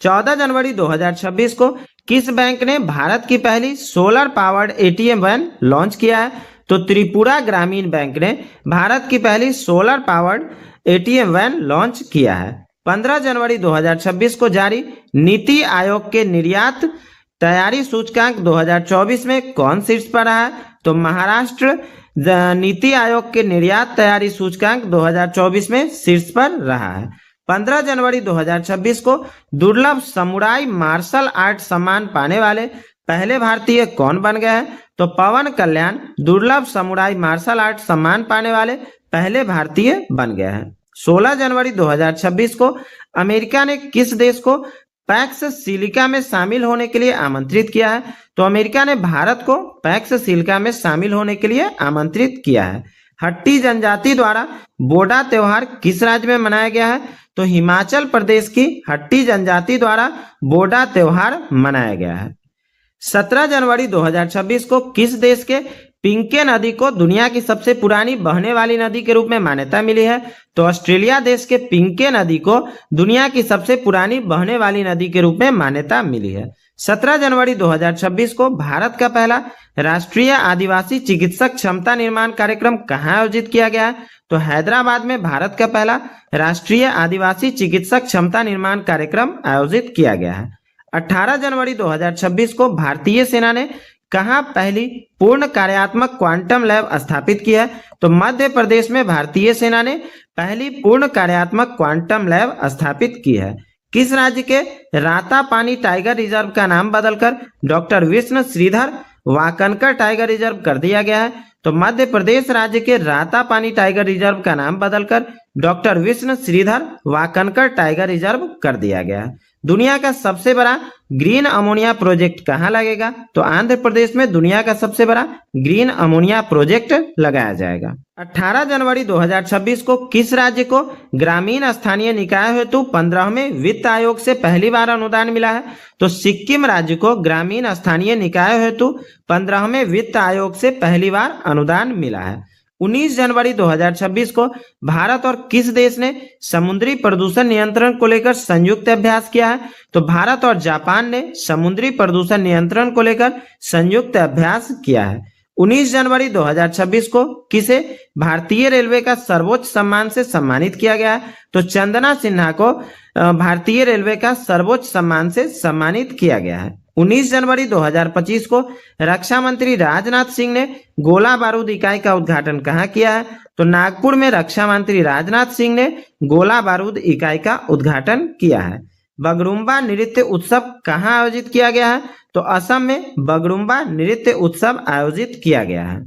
14 जनवरी 2026 को किस बैंक ने भारत की पहली solar powered ATM van launch किया है? तो त्रिपुरा ग्रामीण बैंक ने भारत की पहली solar powered ATM van launch किया है। 15 जनवरी 2026 को जारी नीति आयोग के निर्यात तैयारी सूचकांक 2024 में कौन शीर्ष पर रहा है? तो महाराष्ट्र नीति आयोग के निर्यात तैयारी सूचकांक 2024 में शीर्ष पर रहा है। 15 जनवरी 2026 को दुर्लभ समुराई मार्शल आर्ट सम्मान पाने वाले पहले भारतीय कौन बन गए हैं? तो पवन कल्याण दुर्लभ समुराई मार्शल आर्ट सम्मान पाने वाले पहले भारतीय बन गए हैं। 16 जनवरी 2026 को अमेरिका ने किस देश को पैक्स सिलिका में शामिल होने के लिए आमंत्रित किया है? तो अमेरिका ने भारत को पैक्स सिलिका में शामिल होने के लिए आमंत्रित किया है। हट्टी जनजाति द्वारा बोडा त्योहार किस राज्य में मनाया गया है? तो हिमाचल प्रदेश की हट्टी जनजाति द्वारा बोडा त्योहार मनाया गया है। 17 जनवरी 2026 को किस देश के पिंके नदी को दुनिया की सबसे पुरानी बहने वाली नदी के रूप में मान्यता मिली है? तो ऑस्ट्रेलिया देश के पिंके नदी को दुनिया की सबसे पुरानी बहने वाली नदी के रूप में मान्यता मिली है। 17 जनवरी 2026 को भारत का पहला राष्ट्रीय आदिवासी चिकित्सक क्षमता निर्माण कार्यक्रम कहाँ आयोजित किया गया है? तो हैदराबाद में भारत का पहला राष्ट्रीय आदिवासी चिकित्सक क्षमता निर्माण कार्यक्रम आयोजित किया गया है। 18 जनवरी 2026 को भारतीय सेना ने कहाँ पहली पूर्ण कार्यात्मक क्वांटम लैब स्थापित की है? तो मध्य प्रदेश में भारतीय सेना ने पहली पूर्ण कार्यात्मक क्वांटम लैब स्थापित की है। किस राज्य के रातापानी टाइगर रिजर्व का नाम बदलकर doctor Vishnu Shridhar Wakankar tiger reserve कर दिया गया है? तो मध्य प्रदेश राज्य के रातापानी टाइगर रिजर्व का नाम बदलकर doctor Vishnu Shridhar Wakankar tiger reserve कर दिया गया है। दुनिया का सबसे बड़ा ग्रीन अमोनिया प्रोजेक्ट कहाँ लगेगा? तो आंध्र प्रदेश में दुनिया का सबसे बड़ा ग्रीन अमोनिया प्रोजेक्ट लगाया जाएगा। 18 जनवरी 2026 को किस राज्य को ग्रामीण स्थानीय निकाय हेतु 15वें वित्त आयोग से पहली बार अनुदान मिला है? तो सिक्किम राज्य को ग्रामीण स्थानीय निकाय हेतु 15वें वित्त आयोग से पहली बार अनुदान मिला है। 19 जनवरी 2026 को भारत और किस देश ने समुद्री प्रदूषण नियंत्रण को लेकर संयुक्त अभ्यास किया है? तो भारत और जापान ने समुद्री प्रदूषण नियंत्रण को लेकर संयुक्त अभ्यास किया है। 19 जनवरी 2026 को किसे भारतीय रेलवे का सर्वोच्च सम्मान से सम्मानित किया गया है? तो चंदना सिन्हा को भारतीय रेलवे का सर्वोच्च सम्मान से सम्मानित किया गया है। 19 जनवरी 2025 को रक्षा मंत्री राजनाथ सिंह ने गोला बारूद इकाई का उद्घाटन कहाँ किया है? तो नागपुर में रक्षा मंत्री राजनाथ सिंह ने गोला बारूद इकाई का उद्घाटन किया है। बगरुम्बा नृत्य उत्सव कहाँ आयोजित किया गया है? तो असम में बगरुम्बा नृत्य उत्सव आयोजित किया गया है।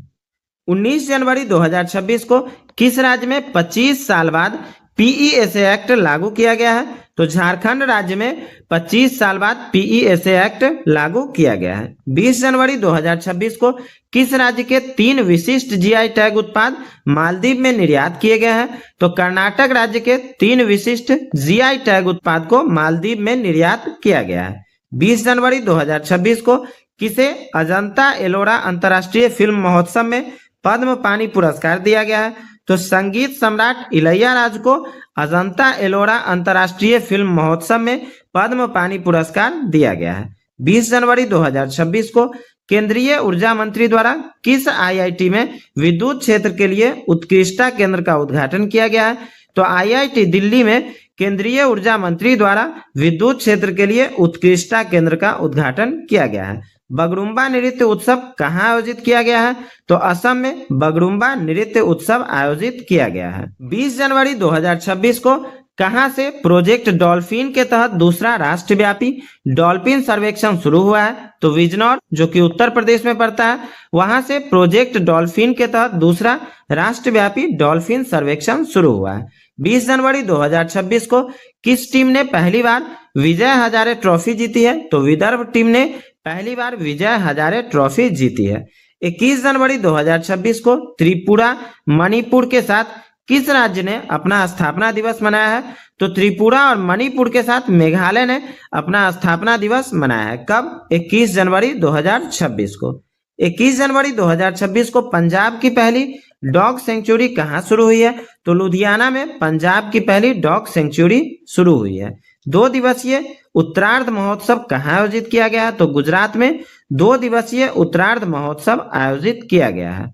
19 जनवरी 2026 को किस राज्य में 25 साल बाद पीईएसए एक्ट लागू किया गया है? तो झारखंड राज्य में 25 साल बाद पीईएसए एक्ट लागू किया गया है। 20 जनवरी 2026 को किस राज्य के 3 विशिष्ट जीआई टैग उत्पाद मालदीव में निर्यात किए गए हैं? तो कर्नाटक राज्य के 3 विशिष्ट जीआई टैग उत्पाद को मालदीव में निर्यात किया गया है। 20 जनवरी 2026 को किसे अजंता एलोरा अंतर्राष्ट्रीय फिल्म महोत्सव में पद्म पानी पुरस्कार दिया गया है? तो संगीत सम्राट इलैयाराज को अजंता एलोरा अंतर्राष्ट्रीय फिल्म महोत्सव में पद्म पानी पुरस्कार दिया गया है। 20 जनवरी 2026 को केंद्रीय ऊर्जा मंत्री द्वारा किस आईआईटी में विद्युत क्षेत्र के लिए उत्कृष्टता केंद्र का उद्घाटन किया गया है? तो आईआईटी दिल्ली में केंद्रीय ऊर्जा मंत्री द्वारा विद्युत क्षेत्र के लिए उत्कृष्टता केंद्र का उद्घाटन किया गया है। बगरुम्बा नृत्य उत्सव कहाँ आयोजित किया गया है? तो असम में बगरुम्बा नृत्य उत्सव आयोजित किया गया है। 20 जनवरी 2026 को कहां से प्रोजेक्ट डॉल्फिन के तहत दूसरा राष्ट्रव्यापी डॉल्फिन सर्वेक्षण शुरू हुआ है? तो बिजनौर, जो कि उत्तर प्रदेश में पड़ता है, वहां से प्रोजेक्ट डॉल्फिन के तहत दूसरा राष्ट्रव्यापी डॉल्फिन सर्वेक्षण शुरू हुआ है। 20 जनवरी 2026 को किस टीम ने पहली बार विजय हजारे ट्रॉफी जीती है? तो विदर्भ टीम ने पहली बार विजय हजारे ट्रॉफी जीती है। 21 जनवरी 2026 को त्रिपुरा मणिपुर के साथ किस राज्य ने अपना स्थापना दिवस मनाया है? तो त्रिपुरा और मणिपुर के साथ मेघालय ने अपना स्थापना दिवस मनाया है। कब? 21 जनवरी 2026 को। 21 जनवरी 2026 को पंजाब की पहली डॉग सेंचुरी कहाँ शुरू हुई है? तो लुधियाना में पंजाब की पहली डॉग सेंचुरी शुरू हुई है। 2 दिवसीय उत्तरार्ध महोत्सव कहाँ आयोजित किया गया है? तो गुजरात में 2 दिवसीय उत्तरार्ध महोत्सव आयोजित किया गया है।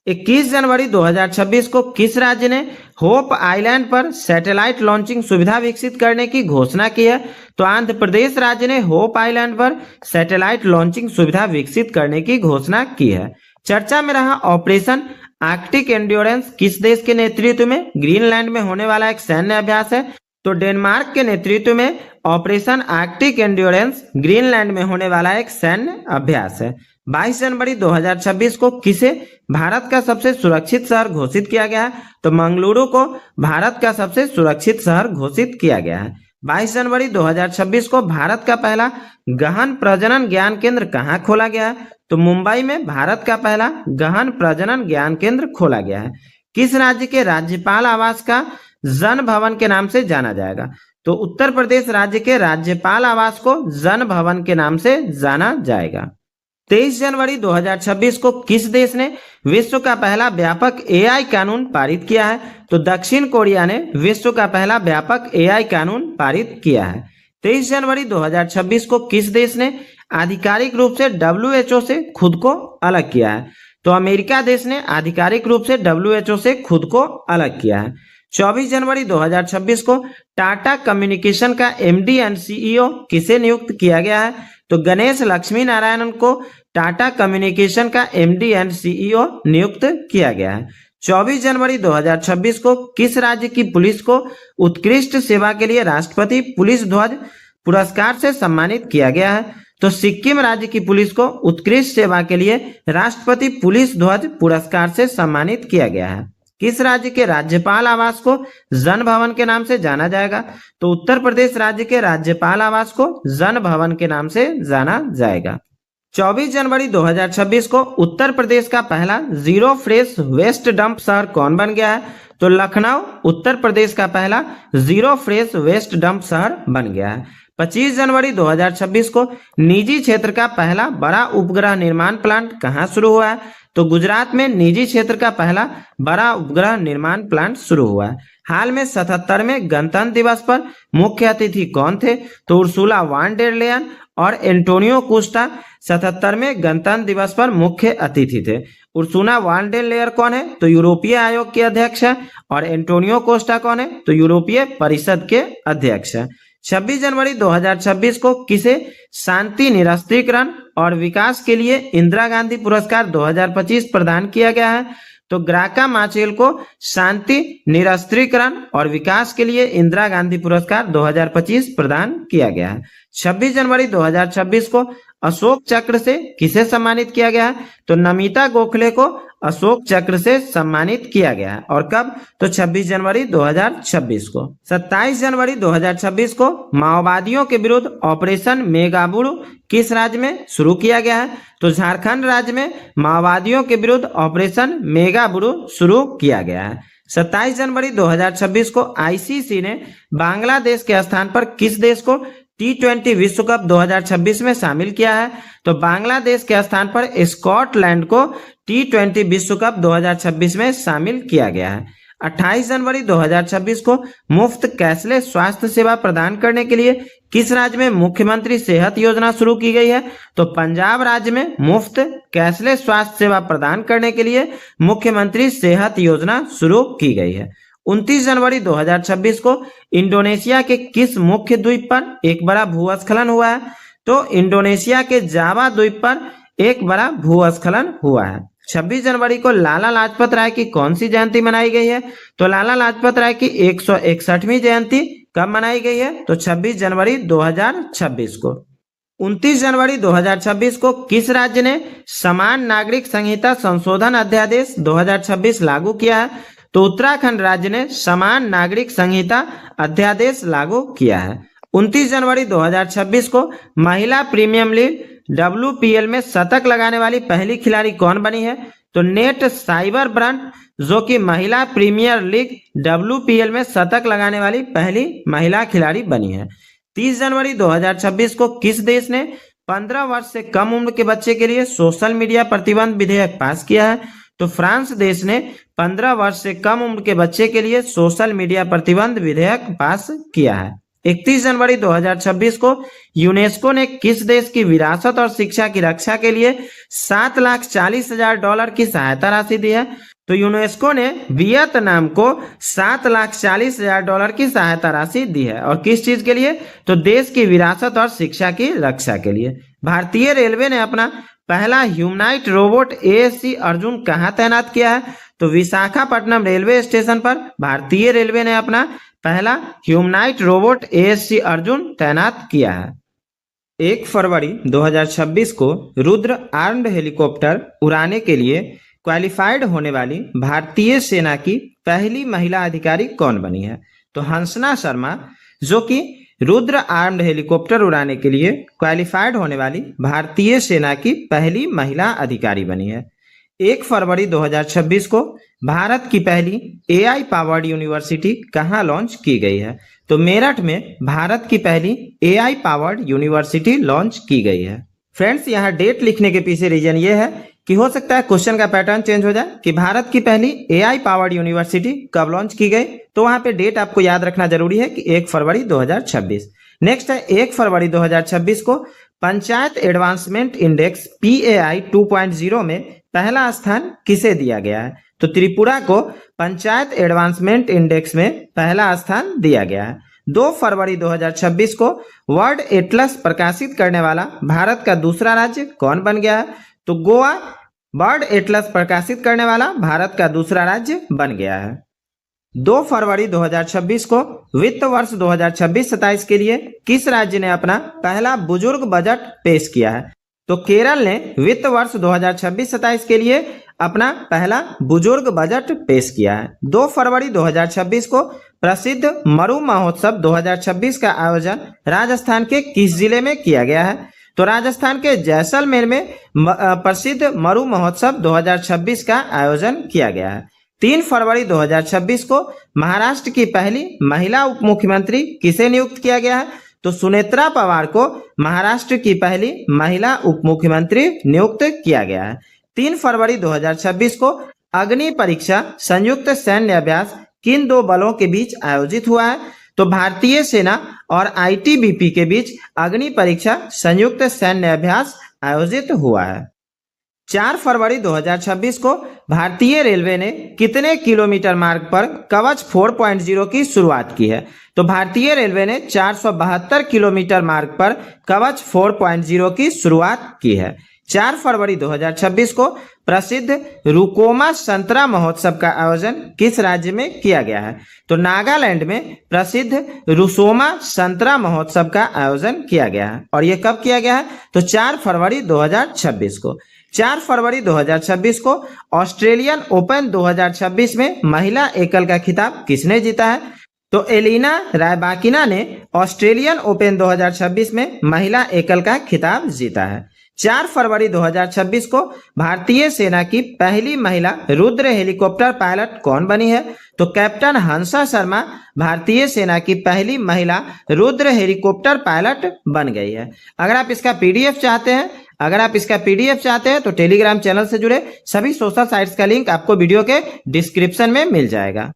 21 जनवरी 2026 को किस राज्य ने होप आइलैंड पर सैटेलाइट लॉन्चिंग सुविधा विकसित करने की घोषणा की है? तो आंध्र प्रदेश राज्य ने होप आइलैंड पर सैटेलाइट लॉन्चिंग सुविधा विकसित करने की घोषणा की है। चर्चा में रहा ऑपरेशन आर्कटिक एंड्योरेंस किस देश के नेतृत्व में ग्रीनलैंड में होने वाला एक सैन्य अभ्यास है? तो डेनमार्क के नेतृत्व में ऑपरेशन आर्कटिक एंड्योरेंस ग्रीनलैंड में होने वाला एक सैन्य अभ्यास है। 22 जनवरी 2026 को किसे भारत का सबसे सुरक्षित शहर घोषित किया गया है? तो मंगलुरु को भारत का सबसे सुरक्षित शहर घोषित किया गया है। 22 जनवरी 2026 को भारत का पहला गहन प्रजनन ज्ञान केंद्र कहाँ खोला गया है? तो मुंबई में भारत का पहला गहन प्रजनन ज्ञान केंद्र खोला गया है। किस राज्य के राज्यपाल आवास का जन भवन के नाम से जाना जाएगा? तो उत्तर प्रदेश राज्य के राज्यपाल आवास को जन भवन के नाम से जाना जाएगा। 23 जनवरी 2026 को किस देश ने विश्व का पहला व्यापक एआई कानून पारित किया है? तो दक्षिण कोरिया ने विश्व का पहला व्यापक एआई कानून पारित किया है। 23 जनवरी 2026 को किस देश ने आधिकारिक रूप से WHO से खुद को अलग किया है? तो अमेरिका देश ने आधिकारिक रूप से WHO से खुद को अलग किया है। 24 जनवरी 2026 को टाटा कम्युनिकेशन का MD एंड CEO किसे नियुक्त किया गया है? तो गणेश लक्ष्मी नारायणन को टाटा कम्युनिकेशन का MD एंड CEO नियुक्त किया गया है। 24 जनवरी 2026 को किस राज्य की पुलिस को उत्कृष्ट सेवा के लिए राष्ट्रपति पुलिस ध्वज पुरस्कार से सम्मानित किया गया है? तो सिक्किम राज्य की पुलिस को उत्कृष्ट सेवा के लिए राष्ट्रपति पुलिस ध्वज पुरस्कार से सम्मानित किया गया है। किस राज्य के राज्यपाल आवास को जन भवन के नाम से जाना जाएगा? तो उत्तर प्रदेश राज्य के राज्यपाल आवास को जन भवन के नाम से जाना जाएगा। 24 जनवरी 2026 को उत्तर प्रदेश का पहला जीरो फ्रेश वेस्ट डंप शहर कौन बन गया है? तो लखनऊ उत्तर प्रदेश का पहला जीरो फ्रेश वेस्ट डंप शहर बन गया है। 25 जनवरी 2026 को निजी क्षेत्र का पहला बड़ा उपग्रह निर्माण प्लांट कहाँ शुरू हुआ है? तो गुजरात में निजी क्षेत्र का पहला बड़ा उपग्रह निर्माण प्लांट शुरू हुआ है। हाल में 77वें गणतंत्र दिवस पर मुख्य अतिथि कौन थे? तो उर्सुला वान डेर लेयन और एंटोनियो कोस्टा 77वें गणतंत्र दिवस पर मुख्य अतिथि थे। उर्सुला वान डेर लेयर कौन है? तो यूरोपीय आयोग के अध्यक्ष है। और एंटोनियो कोस्टा कौन है? तो यूरोपीय परिषद के अध्यक्ष है। 26 जनवरी 2026 को किसे शांति निरस्त्रीकरण और विकास के लिए इंदिरा गांधी पुरस्कार 2025 प्रदान किया गया है? तो ग्राका माचेल को शांति निरस्त्रीकरण और विकास के लिए इंदिरा गांधी पुरस्कार 2025 प्रदान किया गया है। 26 जनवरी 2026 को अशोक चक्र से किसे सम्मानित किया गया है? तो नमिता गोखले को अशोक चक्र से सम्मानित किया गया है। और कब? तो 26 जनवरी 2026 को। 27 जनवरी 2026 को माओवादियों के विरुद्ध ऑपरेशन मेगाबुरु किस राज्य में शुरू किया गया है? तो झारखंड राज्य में माओवादियों के विरुद्ध ऑपरेशन मेगाबुरु शुरू किया गया है। 27 जनवरी 2026 को ICC ने बांग्लादेश के स्थान पर किस देश को T20 विश्व कप 2026 में शामिल किया है? तो बांग्लादेश के स्थान पर स्कॉटलैंड को T20 विश्व कप 2026 में शामिल किया गया है। 28 जनवरी 2026 को मुफ्त कैशलेस स्वास्थ्य सेवा प्रदान करने के लिए किस राज्य में मुख्यमंत्री सेहत योजना शुरू की गई है? तो पंजाब राज्य में मुफ्त कैशलेस स्वास्थ्य सेवा प्रदान करने के लिए मुख्यमंत्री सेहत योजना शुरू की गई है। 29 जनवरी 2026 को इंडोनेशिया के किस मुख्य द्वीप पर एक बड़ा भूस्खलन हुआ है? तो इंडोनेशिया के जावा द्वीप पर एक बड़ा भूस्खलन हुआ है। 26 जनवरी को लाला लाजपत राय की कौन सी जयंती मनाई गई है? तो लाला लाजपत राय की 161वीं जयंती कब मनाई गई है? तो 26 जनवरी 2026 को। 29 जनवरी 2026 को किस राज्य ने समान नागरिक संहिता संशोधन अध्यादेश 2026 लागू किया है? तो उत्तराखंड राज्य ने समान नागरिक संहिता अध्यादेश लागू किया है। 29 जनवरी 2026 को महिला प्रीमियम लीग WPL में शतक लगाने वाली पहली खिलाड़ी कौन बनी है? तो नेट साइबरब्रंट, जो कि महिला प्रीमियर लीग WPL में शतक लगाने वाली पहली महिला खिलाड़ी बनी है। 30 जनवरी 2026 को किस देश ने 15 वर्ष से कम उम्र के बच्चे के लिए सोशल मीडिया प्रतिबंध विधेयक पास किया है? तो फ्रांस देश ने 15 वर्ष से कम उम्र के बच्चे के लिए सोशल मीडिया प्रतिबंध विधेयक पास किया है। 31 जनवरी 2026 को यूनेस्को ने किस देश की विरासत और शिक्षा की रक्षा के लिए $7,40,000 की सहायता राशि दी है? तो यूनेस्को ने वियतनाम को $7,40,000 की सहायता राशि दी है। और किस चीज के लिए? तो देश की विरासत और शिक्षा की रक्षा के लिए। भारतीय रेलवे ने अपना पहला ह्यूमनॉइड रोबोट ASC अर्जुन कहाँ तैनात किया है? तो विशाखापट्टनम रेलवे स्टेशन पर भारतीय रेलवे ने अपना पहला ह्यूमनॉइड रोबोट ASC अर्जुन तैनात किया है। 1 फरवरी 2026 को रुद्र आर्म्ड हेलीकॉप्टर उड़ाने के लिए क्वालिफाइड होने वाली भारतीय सेना की पहली महिला अधिकारी कौन बनी है? तो हंसना शर्मा, जो कि रुद्र आर्म्ड हेलीकॉप्टर उड़ाने के लिए क्वालिफाइड होने वाली भारतीय सेना की पहली महिला अधिकारी बनी है। 1 फरवरी 2026 को भारत की पहली AI पावर्ड यूनिवर्सिटी कहाँ लॉन्च की गई है? तो मेरठ में भारत की पहली AI पावर्ड यूनिवर्सिटी लॉन्च की गई है। फ्रेंड्स, यहाँ डेट लिखने के पीछे रीजन ये है कि हो सकता है क्वेश्चन का पैटर्न चेंज हो जाए कि भारत की पहली AI पावर्ड यूनिवर्सिटी कब लॉन्च की गई, तो वहां पे डेट आपको याद रखना जरूरी है कि 1 फरवरी 2026। नेक्स्ट है 1 फरवरी 2026 को पंचायत एडवांसमेंट इंडेक्स PAI 2.0 में पहला स्थान किसे दिया गया है? तो त्रिपुरा को पंचायत एडवांसमेंट इंडेक्स में पहला स्थान दिया गया है। 2 फरवरी 2026 को वर्ल्ड एटलस प्रकाशित करने वाला भारत का दूसरा राज्य कौन बन गया है? तो गोवा वर्ल्ड एटलस प्रकाशित करने वाला भारत का दूसरा राज्य बन गया है। 2 फरवरी 2026 को वित्त वर्ष 2026-27 के लिए किस राज्य ने अपना पहला बुजुर्ग बजट पेश किया है? तो केरल ने वित्त वर्ष 2026-27 के लिए अपना पहला बुजुर्ग बजट पेश किया है। 2 फरवरी 2026 को प्रसिद्ध मरु महोत्सव 2026 का आयोजन राजस्थान के किस जिले में किया गया है? तो राजस्थान के जैसलमेर में प्रसिद्ध मरु महोत्सव 2026 का आयोजन किया गया है। 3 फरवरी 2026 को महाराष्ट्र की पहली महिला उप मुख्यमंत्री किसे नियुक्त किया गया है? तो सुनेत्रा पवार को महाराष्ट्र की पहली महिला उप मुख्यमंत्री नियुक्त किया गया है। 3 फरवरी 2026 को अग्नि परीक्षा संयुक्त सैन्य अभ्यास किन दो बलों के बीच आयोजित हुआ है? तो भारतीय सेना और ITBP के बीच अग्नि परीक्षा संयुक्त सैन्य अभ्यास आयोजित हुआ है। 4 फरवरी 2026 को भारतीय रेलवे ने कितने किलोमीटर मार्ग पर कवच 4.0 की शुरुआत की है? तो भारतीय रेलवे ने 472 किलोमीटर मार्ग पर कवच 4.0 की शुरुआत की है। 4 फरवरी 2026 को प्रसिद्ध रुकोमा संतरा महोत्सव का आयोजन किस राज्य में किया गया है? तो नागालैंड में प्रसिद्ध रुसोमा संतरा महोत्सव का आयोजन किया गया है। और यह कब किया गया है? तो 4 फरवरी 2026 को। 4 फरवरी 2026 को ऑस्ट्रेलियन ओपन 2026 में महिला एकल का खिताब किसने जीता है? तो एलिना रायबाकिना ने ऑस्ट्रेलियन ओपन 2026 में महिला एकल का खिताब जीता है। 4 फरवरी 2026 को भारतीय सेना की पहली महिला रुद्र हेलीकॉप्टर पायलट कौन बनी है? तो कैप्टन हंसा शर्मा भारतीय सेना की पहली महिला रुद्र हेलीकॉप्टर पायलट बन गई है। अगर आप इसका PDF चाहते हैं तो टेलीग्राम चैनल से जुड़े सभी सोशल साइट्स का लिंक आपको वीडियो के डिस्क्रिप्शन में मिल जाएगा।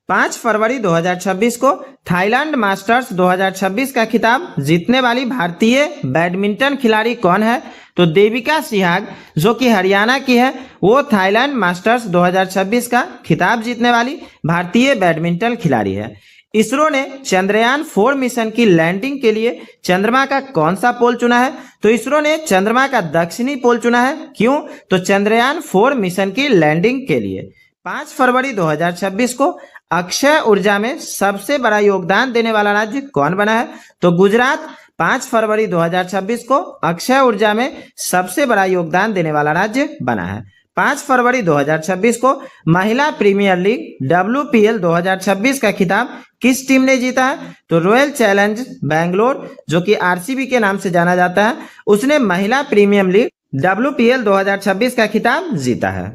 5 फरवरी 2026 को थाईलैंड मास्टर्स 2026 का खिताब जीतने वाली भारतीय बैडमिंटन खिलाड़ी कौन है? तो देविका सिहाग जो कि हरियाणा की है, वो थाईलैंड मास्टर्स 2026 का खिताब जीतने वाली भारतीय बैडमिंटन खिलाड़ी है। इसरो ने चंद्रयान 4 मिशन की लैंडिंग के लिए चंद्रमा का कौन सा पोल चुना है? तो इसरो ने चंद्रमा का दक्षिणी पोल चुना है। क्यों? तो चंद्रयान 4 मिशन की लैंडिंग के लिए। 5 फरवरी 2026 को अक्षय ऊर्जा में सबसे बड़ा योगदान देने वाला राज्य कौन बना है? तो गुजरात 5 फरवरी 2026 को अक्षय ऊर्जा में सबसे बड़ा योगदान देने वाला राज्य बना है। 5 फरवरी 2026 को महिला प्रीमियर लीग WPL 2026 का खिताब किस टीम ने जीता है? तो रॉयल चैलेंज बैंगलोर जो कि RCB के नाम से जाना जाता है, उसने महिला प्रीमियर लीग WPL 2026 का खिताब जीता है।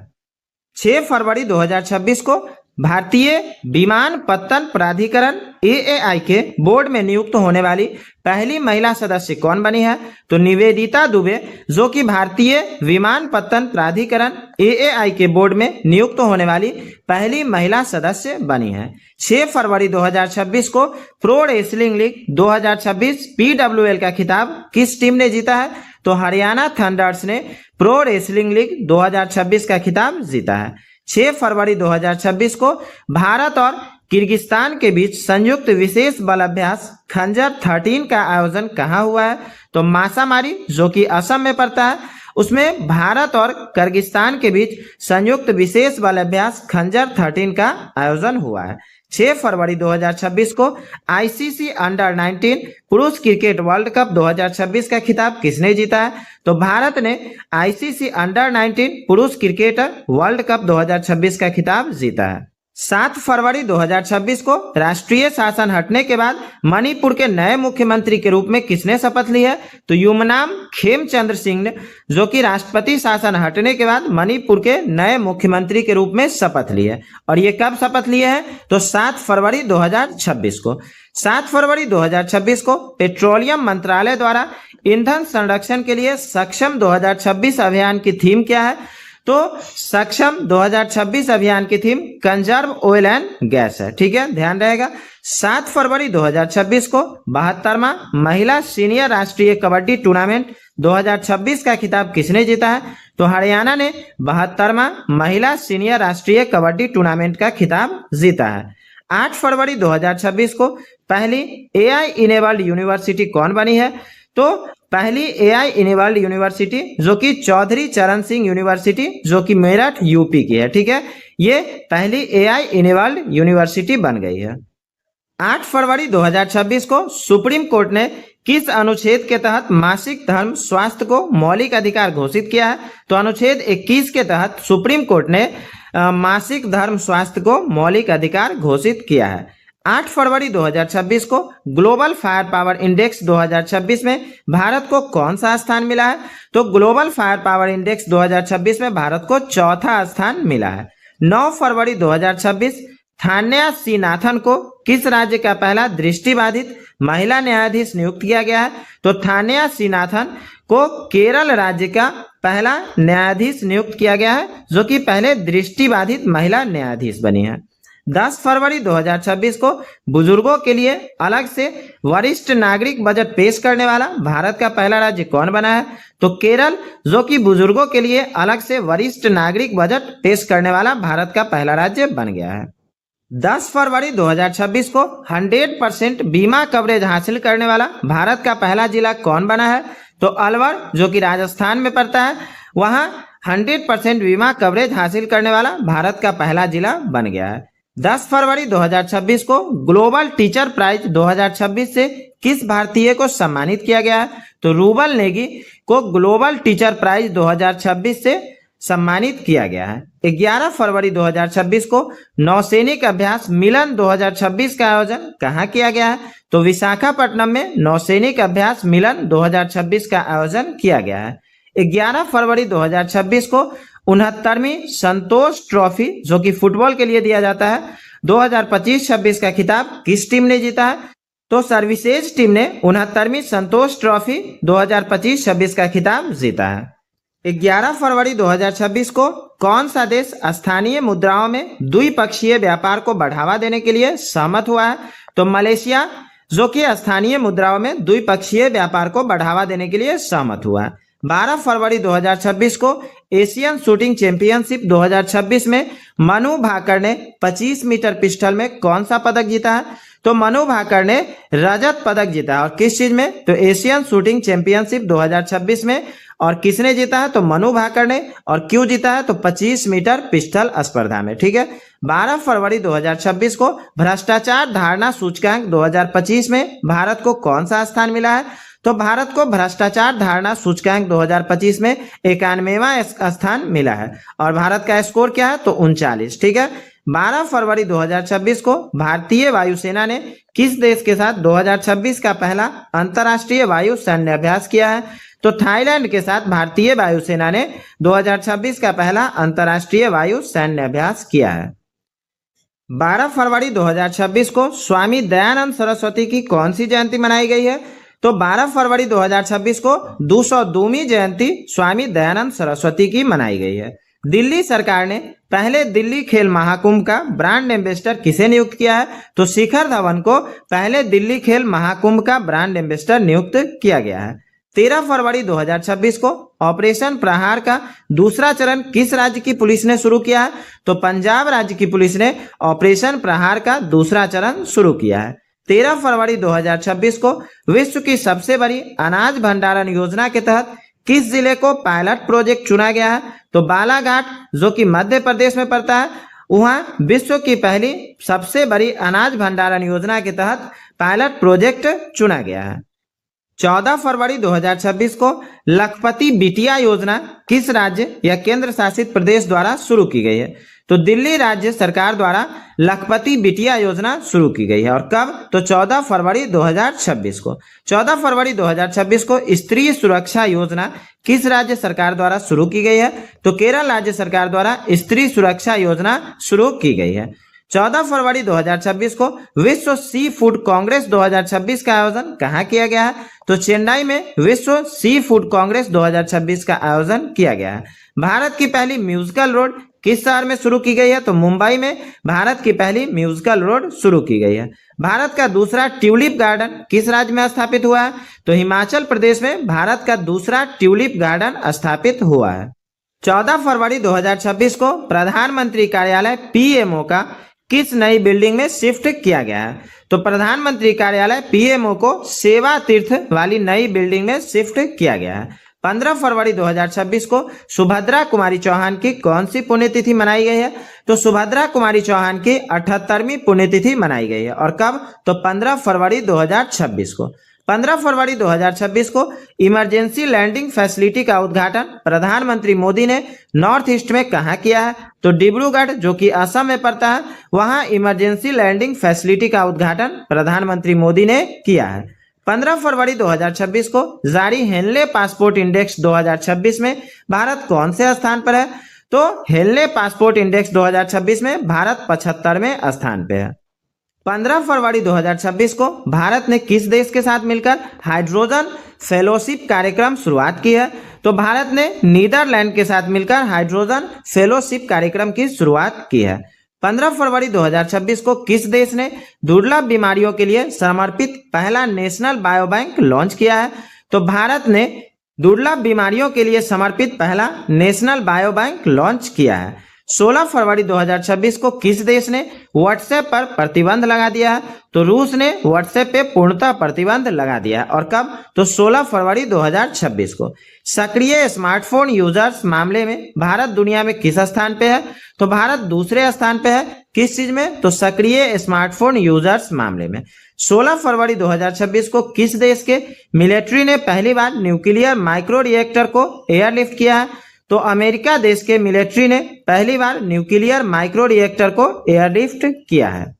6 फरवरी 2026 को भारतीय विमानपत्तन प्राधिकरण AAI के बोर्ड में नियुक्त होने वाली पहली महिला सदस्य कौन बनी है? तो निवेदिता दुबे जो कि भारतीय विमानपत्तन प्राधिकरण AAI के बोर्ड में नियुक्त होने वाली पहली महिला सदस्य बनी है। 6 फरवरी 2026 को प्रो रेसलिंग लीग 2026 PWL का खिताब किस टीम ने जीता है? तो हरियाणा थंडर्स ने प्रो रेसलिंग लीग 2026 का खिताब जीता है। 6 फरवरी 2026 को भारत और किर्गिस्तान के बीच संयुक्त विशेष बल अभ्यास खंजर 13 का आयोजन कहाँ हुआ है? तो मासामारी जो कि असम में पड़ता है, उसमें भारत और किर्गिस्तान के बीच संयुक्त विशेष बल अभ्यास खंजर 13 का आयोजन हुआ है। 6 फरवरी 2026 को ICC अंडर 19 पुरुष क्रिकेट वर्ल्ड कप 2026 का खिताब किसने जीता है? तो भारत ने ICC अंडर 19 पुरुष क्रिकेट वर्ल्ड कप 2026 का खिताब जीता है। 7 फरवरी 2026 को राष्ट्रीय शासन हटने के बाद मणिपुर के नए मुख्यमंत्री के रूप में किसने शपथ ली है? तो युमनाम खेमचंद्र सिंह ने जो कि राष्ट्रपति शासन हटने के बाद मणिपुर के नए मुख्यमंत्री के रूप में शपथ ली है। और ये कब शपथ लिए हैं? तो 7 फरवरी 2026 को। 7 फरवरी 2026 को पेट्रोलियम मंत्रालय द्वारा ईंधन संरक्षण के लिए सक्षम 2026 अभियान की थीम क्या है? तो सक्षम 2026 अभियान की theme conserve oil and gas है। ठीक है, ध्यान रहेगा। 7 फरवरी 2026 को 72वां महिला सीनियर राष्ट्रीय कबड्डी टूर्नामेंट 2026 का खिताब किसने जीता है? तो हरियाणा ने 72वां महिला सीनियर राष्ट्रीय कबड्डी टूर्नामेंट का खिताब जीता है। 8 फरवरी 2026 को पहली AI इनेबल्ड यूनिवर्सिटी कौन बनी है? तो पहली AI इनेबल्ड यूनिवर्सिटी जो कि चौधरी चरण सिंह यूनिवर्सिटी जो कि मेरठ UP की है। ठीक है, ये पहली AI इनेबल्ड यूनिवर्सिटी बन गई है। 8 फरवरी 2026 को सुप्रीम कोर्ट ने किस अनुच्छेद के तहत मासिक धर्म स्वास्थ्य को मौलिक अधिकार घोषित किया है? तो अनुच्छेद 21 के तहत सुप्रीम कोर्ट ने मासिक धर्म स्वास्थ्य को मौलिक अधिकार घोषित किया है। 8 फरवरी 2026 को ग्लोबल फायर पावर इंडेक्स 2026 में भारत को कौन सा स्थान मिला है? तो ग्लोबल फायर पावर इंडेक्स 2026 में भारत को चौथा स्थान मिला है। 9 फरवरी 2026 थान्या सीनाथन को किस राज्य का पहला दृष्टिबाधित महिला न्यायाधीश नियुक्त किया गया है? तो थान्या सीनाथन को केरल राज्य का पहला न्यायाधीश नियुक्त किया गया है जो कि पहले दृष्टिबाधित महिला न्यायाधीश बनी है। 10 फरवरी 2026 को बुजुर्गों के लिए अलग से वरिष्ठ नागरिक बजट पेश करने वाला भारत का पहला राज्य कौन बना है? तो केरल जो कि बुजुर्गों के लिए अलग से वरिष्ठ नागरिक बजट पेश करने वाला भारत का पहला राज्य बन गया है। 10 फरवरी 2026 को 100% बीमा कवरेज हासिल करने वाला भारत का पहला जिला कौन बना है? तो अलवर जो कि राजस्थान में पड़ता है, वहां 100% बीमा कवरेज हासिल करने वाला भारत का पहला जिला बन गया है। 10 फरवरी 2026 को ग्लोबल टीचर प्राइज 2026 से किस भारतीय को सम्मानित किया गया है? तो रूबल नेगी को ग्लोबल टीचर प्राइज 2026 से सम्मानित किया गया है। 11 फरवरी 2026 को नौसैनिक अभ्यास मिलन 2026 का आयोजन कहाँ किया गया है? तो विशाखापट्टनम में नौसैनिक अभ्यास मिलन 2026 का आयोजन किया गया है। 11 फरवरी 2026 को 69वीं संतोष ट्रॉफी जो कि फुटबॉल के लिए दिया जाता है 2025-26 का खिताब किस टीम ने जीता है? तो सर्विसेज टीम ने 69वीं संतोष ट्रॉफी 2025-26 का खिताब जीता है। 11 फरवरी 2026 को कौन सा देश स्थानीय मुद्राओं में द्विपक्षीय व्यापार को बढ़ावा देने के लिए सहमत हुआ है? तो मलेशिया जो कि स्थानीय मुद्राओं में द्विपक्षीय व्यापार को बढ़ावा देने के लिए सहमत हुआ है। 12 फरवरी 2026 को एशियन शूटिंग चैंपियनशिप 2026 में मनु भाकर ने 25 मीटर पिस्टल में कौन सा पदक जीता है? तो मनु भाकर ने रजत पदक जीता है। और किस चीज में? तो एशियन शूटिंग चैंपियनशिप 2026 में। और किसने जीता है? तो मनु भाकर ने। और क्यों जीता है? तो 25 मीटर पिस्टल स्पर्धा में। ठीक है। 12 फरवरी 2026 को भ्रष्टाचार धारणा सूचकांक 2025 में भारत को कौन सा स्थान मिला है? तो भारत को भ्रष्टाचार धारणा सूचकांक 2025 में 91वां स्थान मिला है। और भारत का स्कोर क्या है? तो 39। ठीक है। 12 फरवरी 2026 को भारतीय वायुसेना ने किस देश के साथ 2026 का पहला अंतर्राष्ट्रीय वायु सैन्य अभ्यास किया है? तो थाईलैंड के साथ भारतीय वायुसेना ने 2026 का पहला अंतर्राष्ट्रीय वायु सैन्य अभ्यास किया है। 12 फरवरी 2026 को स्वामी दयानंद सरस्वती की कौन सी जयंती मनाई गई है? तो 12 फरवरी 2026 को 202वीं जयंती स्वामी दयानंद सरस्वती की मनाई गई है। दिल्ली सरकार ने पहले दिल्ली खेल महाकुंभ का ब्रांड एम्बेसडर किसे नियुक्त किया है? तो शिखर धवन को पहले दिल्ली खेल महाकुंभ का ब्रांड एम्बेसडर नियुक्त किया गया है। 13 फरवरी 2026 को ऑपरेशन प्रहार का दूसरा चरण किस राज्य की पुलिस ने शुरू किया है? तो पंजाब राज्य की पुलिस ने ऑपरेशन प्रहार का दूसरा चरण शुरू किया है। 13 फरवरी 2026 को विश्व की सबसे बड़ी अनाज भंडारण योजना के तहत किस जिले को पायलट प्रोजेक्ट चुना गया है? तो बालाघाट, जो कि मध्य प्रदेश में पड़ता है, वहां विश्व की पहली सबसे बड़ी अनाज भंडारण योजना के तहत पायलट प्रोजेक्ट चुना गया है। 14 फरवरी 2026 को लखपति बिटिया योजना किस राज्य या केंद्र शासित प्रदेश द्वारा शुरू की गई है? तो दिल्ली राज्य सरकार द्वारा लखपति बिटिया योजना शुरू की गई है। और कब? तो 14 फरवरी 2026 को। 14 फरवरी 2026 को स्त्री सुरक्षा योजना किस राज्य सरकार द्वारा शुरू की गई है? तो केरल राज्य सरकार द्वारा स्त्री सुरक्षा योजना शुरू की गई है। 14 फरवरी 2026 को विश्व सी फूड कांग्रेस 2026 का आयोजन कहाँ किया गया है? तो चेन्नई में विश्व सी फूड कांग्रेस 2026 का आयोजन किया गया है। भारत की पहली म्यूजिकल रोड किस शहर में शुरू की गई है? तो मुंबई में भारत की पहली म्यूजिकल रोड शुरू की गई है। भारत का दूसरा ट्यूलिप गार्डन किस राज्य में स्थापित हुआ है? तो हिमाचल प्रदेश में भारत का दूसरा ट्यूलिप गार्डन स्थापित हुआ है। 14 फरवरी 2026 को प्रधानमंत्री कार्यालय पीएमओ का किस नई बिल्डिंग में शिफ्ट किया गया है? तो प्रधानमंत्री कार्यालय पीएमओ को सेवा तीर्थ वाली नई बिल्डिंग में शिफ्ट किया गया है। 15 फरवरी 2026 को सुभद्रा कुमारी चौहान की कौन सी पुण्यतिथि मनाई गई है? तो सुभद्रा कुमारी चौहान की 78वीं पुण्यतिथि मनाई गई है। और कब? तो 15 फरवरी 2026 को। 15 फरवरी 2026 को इमरजेंसी लैंडिंग फैसिलिटी का उद्घाटन प्रधानमंत्री मोदी ने नॉर्थ ईस्ट में कहाँ किया है? तो डिब्रूगढ़, जो कि असम में पड़ता है, वहां इमरजेंसी लैंडिंग फैसिलिटी का उद्घाटन प्रधानमंत्री मोदी ने किया है। 15 फरवरी 2026 को जारी हेनले पासपोर्ट इंडेक्स 2026 में भारत कौन से स्थान पर है? तो हेनले पासपोर्ट इंडेक्स 2026 में भारत 75वें स्थान पे है। 15 फरवरी 2026 को भारत ने किस देश के साथ मिलकर हाइड्रोजन फेलोशिप कार्यक्रम शुरुआत की है? तो भारत ने नीदरलैंड के साथ मिलकर हाइड्रोजन फेलोशिप कार्यक्रम की शुरुआत की है। 15 फरवरी 2026 को किस देश ने दुर्लभ बीमारियों के लिए समर्पित पहला नेशनल बायो बैंक लॉन्च किया है? तो भारत ने दुर्लभ बीमारियों के लिए समर्पित पहला नेशनल बायो बैंक लॉन्च किया है। 16 फरवरी 2026 को किस देश ने व्हाट्सएप पर प्रतिबंध लगा दिया है? तो रूस ने व्हाट्सएप पे पूर्णतः प्रतिबंध लगा दिया। और कब? तो 16 फरवरी 2026 को। सक्रिय स्मार्टफोन यूजर्स मामले में भारत दुनिया में किस स्थान पे है? तो भारत दूसरे स्थान पे है। किस चीज में? तो सक्रिय स्मार्टफोन यूजर्स मामले में। 16 फरवरी 2026 को किस देश के मिलिट्री ने पहली बार न्यूक्लियर माइक्रो रिएक्टर को एयरलिफ्ट किया है? तो अमेरिका देश के मिलिट्री ने पहली बार न्यूक्लियर माइक्रो रिएक्टर को एयरलिफ्ट किया है।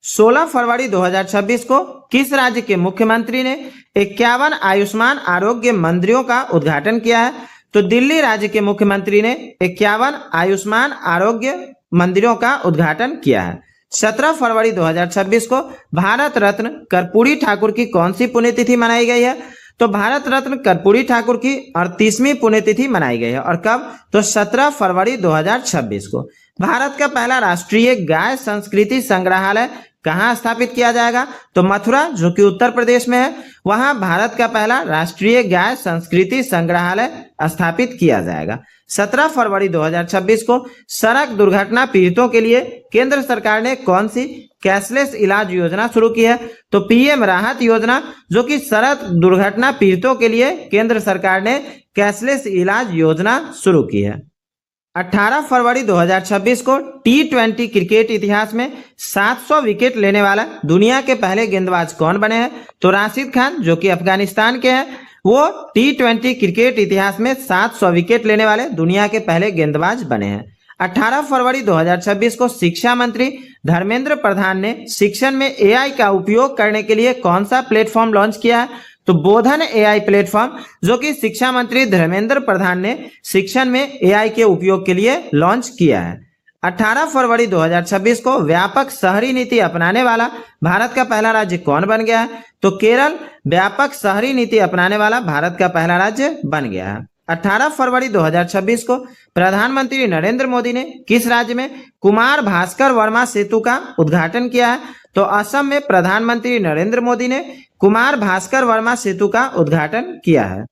16 फरवरी 2026 को किस राज्य के मुख्यमंत्री ने 51 आयुष्मान आरोग्य मंदिरों का उद्घाटन किया है? तो दिल्ली राज्य के मुख्यमंत्री ने 51 आयुष्मान आरोग्य मंदिरों का उद्घाटन किया है। 17 फरवरी 2026 को भारत रत्न कर्पूरी ठाकुर की कौन सी पुण्यतिथि मनाई गई है? तो भारत रत्न कर्पूरी ठाकुर की 38वीं पुण्यतिथि मनाई गई है। और कब? तो 17 फरवरी 2026 को। भारत का पहला राष्ट्रीय गाय संस्कृति संग्रहालय कहाँ स्थापित किया जाएगा? तो मथुरा, जो कि उत्तर प्रदेश में है, वहां भारत का पहला राष्ट्रीय गाय संस्कृति संग्रहालय स्थापित किया जाएगा। 17 फरवरी 2026 को सड़क दुर्घटना पीड़ितों के लिए केंद्र सरकार ने कौन सी कैशलेस इलाज योजना शुरू की है? तो पीएम राहत योजना, जो कि सड़क दुर्घटना पीड़ितों के लिए केंद्र सरकार ने कैशलेस इलाज योजना शुरू की है। 18 फरवरी 2026 को T20 क्रिकेट इतिहास में 700 विकेट लेने वाला दुनिया के पहले गेंदबाज कौन बने हैं? तो राशिद खान, जो कि अफगानिस्तान के हैं, वो T20 क्रिकेट इतिहास में 700 विकेट लेने वाले दुनिया के पहले गेंदबाज बने हैं। 18 फरवरी 2026 को शिक्षा मंत्री धर्मेंद्र प्रधान ने शिक्षण में एआई का उपयोग करने के लिए कौन सा प्लेटफॉर्म लॉन्च किया है? तो बोधन एआई प्लेटफॉर्म, जो कि शिक्षा मंत्री धर्मेंद्र प्रधान ने शिक्षण में एआई के उपयोग के लिए लॉन्च किया है। 18 फरवरी 2026 को व्यापक शहरी नीति अपनाने वाला भारत का पहला राज्य कौन बन गया है? तो केरल व्यापक शहरी नीति अपनाने वाला भारत का पहला राज्य बन गया है। 18 फरवरी 2026 को प्रधानमंत्री नरेंद्र मोदी ने किस राज्य में कुमार भास्कर वर्मा सेतु का उद्घाटन किया है? तो असम में प्रधानमंत्री नरेंद्र मोदी ने कुमार भास्कर वर्मा सेतु का उद्घाटन किया है।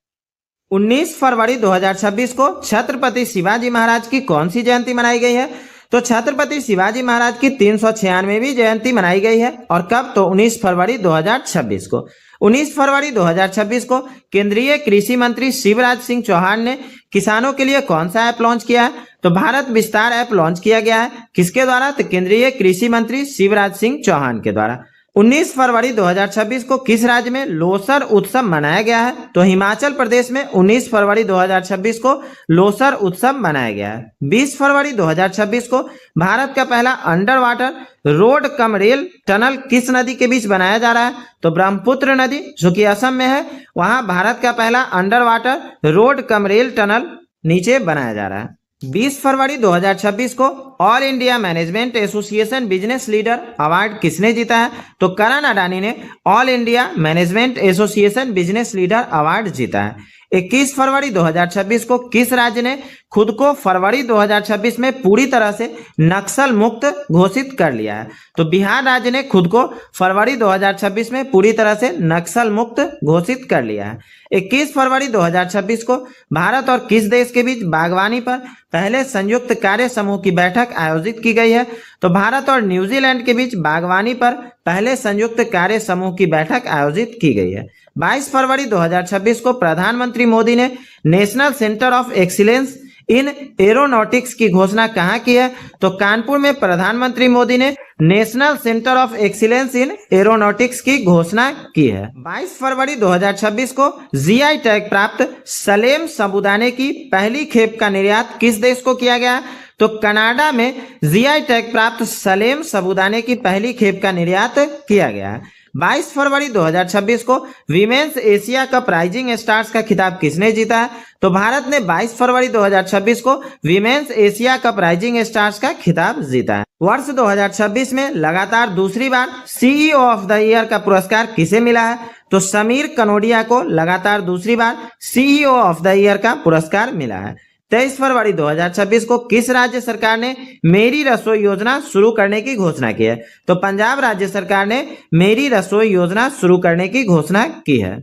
19 फरवरी 2026 को छत्रपति शिवाजी महाराज की कौन सी जयंती मनाई गई है? तो छत्रपति शिवाजी महाराज की 396वीं जयंती मनाई गई है। और कब? तो 19 फरवरी 2026 को। 19 फरवरी 2026 को केंद्रीय कृषि मंत्री शिवराज सिंह चौहान ने किसानों के लिए कौन सा ऐप लॉन्च किया है? तो भारत विस्तार ऐप लॉन्च किया गया है। किसके द्वारा? तो केंद्रीय कृषि मंत्री शिवराज सिंह चौहान के द्वारा। 19 फरवरी 2026 को किस राज्य में लोसर उत्सव मनाया गया है? तो हिमाचल प्रदेश में 19 फरवरी 2026 को लोसर उत्सव मनाया गया है। 20 फरवरी 2026 को भारत का पहला under water road cum rail tunnel किस नदी के बीच बनाया जा रहा है? तो ब्रह्मपुत्र नदी, जो कि असम में है, वहां भारत का पहला under water road cum rail tunnel नीचे बनाया जा रहा है। 20 फरवरी 2026 को all India management association business leader award किसने जीता है? तो करण अडानी ने all India management association business leader award जीता है। 21 फरवरी 2026 को किस राज्य ने खुद को फरवरी 2026 में पूरी तरह से नक्सल मुक्त घोषित कर लिया है? तो बिहार राज्य ने खुद को फरवरी 2026 में पूरी तरह से नक्सल मुक्त घोषित कर लिया है। 21 फरवरी 2026 को भारत और किस देश के बीच बागवानी पर पहले संयुक्त कार्य समूह की बैठक आयोजित की गई है? तो भारत और न्यूजीलैंड के बीच बागवानी पर पहले संयुक्त कार्य समूह की बैठक आयोजित की गई है। 22 फरवरी 2026 को प्रधानमंत्री मोदी ने national centre of excellence in aeronautics की घोषणा कहाँ की है? तो कानपुर में प्रधानमंत्री मोदी ने national centre of excellence in aeronautics की घोषणा की है। 22 फरवरी 2026 को जीआई टैग प्राप्त सलेम साबूदाने की पहली खेप का निर्यात किस देश को किया गया? तो कनाडा में जीआई टैग प्राप्त सलेम साबूदाने की पहली खेप का निर्यात किया गया है। 22 फरवरी 2026 को women's Asia cup rising stars का खिताब किसने जीता है? तो भारत ने 22 फरवरी 2026 को women's Asia cup rising stars का खिताब जीता है। वर्ष 2026 में लगातार दूसरी बार सीईओ ऑफ द ईयर का पुरस्कार किसे मिला है? तो समीर कनोडिया को लगातार दूसरी बार सीईओ ऑफ द ईयर का पुरस्कार मिला है। 23 फरवरी 2026 को किस राज्य सरकार ने मेरी रसोई योजना शुरू करने की घोषणा की है? तो पंजाब राज्य सरकार ने मेरी रसोई योजना शुरू करने की घोषणा की है।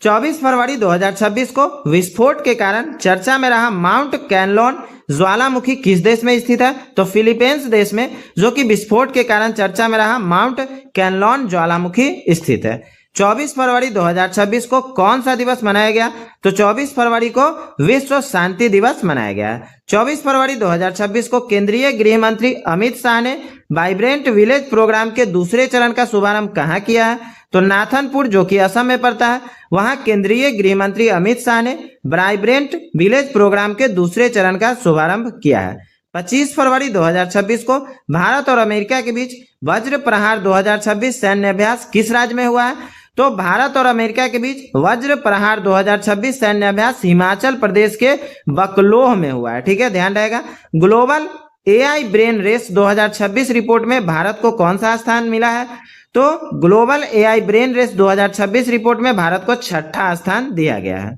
24 फरवरी 2026 को विस्फोट के कारण चर्चा में रहा माउंट कैनलॉन ज्वालामुखी किस देश में स्थित है? तो फिलीपींस देश में, जो कि विस्फोट के कारण चर्चा में रहा माउंट कैनलॉन ज्वालामुखी स्थित है। 24 फरवरी 2026 को कौन सा दिवस मनाया गया? तो 24 फरवरी को विश्व शांति दिवस मनाया गया है। 24 फरवरी 2026 को केंद्रीय गृह मंत्री अमित शाह ने वाइब्रेंट विलेज प्रोग्राम के दूसरे चरण का शुभारंभ कहाँ किया है? तो नाथनपुर, जो कि असम में पड़ता है, वहां केंद्रीय गृह मंत्री अमित शाह ने वाइब्रेंट विलेज प्रोग्राम के दूसरे चरण का शुभारंभ किया है। 25 फरवरी 2026 को भारत और अमेरिका के बीच वज्र प्रहार 2026 सैन्य अभ्यास किस राज्य में हुआ है? तो भारत और अमेरिका के बीच वज्र प्रहार 2026 सैन्य अभ्यास हिमाचल प्रदेश के बकलोह में हुआ है। ठीक है, ध्यान रहेगा। Global AI brain race 2026 report में भारत को कौन सा स्थान मिला है? तो global AI brain race 2026 report में भारत को 6ठा स्थान दिया गया है।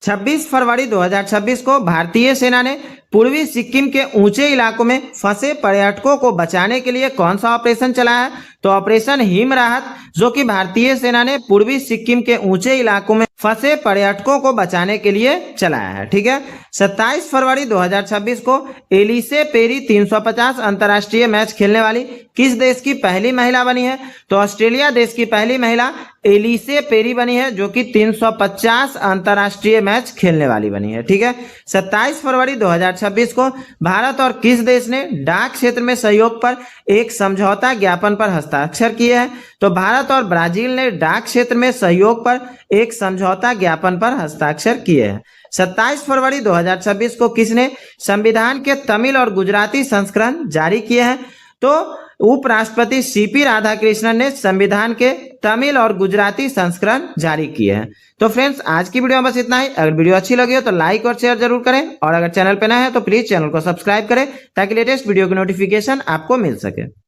26 फरवरी 2026 को भारतीय सेना ने पूर्वी सिक्किम के ऊंचे इलाकों में फंसे पर्यटकों को बचाने के लिए कौन सा ऑपरेशन चलाया है? तो ऑपरेशन हिम राहत, जो कि भारतीय सेना ने पूर्वी सिक्किम के ऊंचे इलाकों में फंसे पर्यटकों को बचाने के लिए चलाया है। ठीक है। 27 फरवरी 2026 को एलिसे पेरी 350 अंतर्राष्ट्रीय मैच खेलने वाली किस देश की पहली महिला बनी है? तो ऑस्ट्रेलिया देश की पहली महिला एलिसे पेरी बनी है, जो कि 350 अंतर्राष्ट्रीय मैच खेलने वाली बनी है। ठीक है। 27 फरवरी 2026 को भारत और किस देश ने डाक क्षेत्र में सहयोग पर एक समझौता ज्ञापन पर हस्ताक्षर किए हैं? तो भारत और ब्राजील ने डाक क्षेत्र में सहयोग पर एक समझौता ज्ञापन पर हस्ताक्षर किए हैं। 27 फरवरी 2026 को किसने संविधान के तमिल और गुजराती संस्करण जारी किए हैं? तो उपराष्ट्रपति सीपी राधाकृष्णन ने संविधान के तमिल और गुजराती संस्करण जारी किए हैं। तो फ्रेंड्स, आज की वीडियो में बस इतना ही। अगर वीडियो अच्छी लगी हो तो लाइक और शेयर जरूर करें, और अगर चैनल पे नए हैं तो प्लीज चैनल को सब्सक्राइब करें ताकि लेटेस्ट वीडियो की नोटिफिकेशन आपको मिल सके।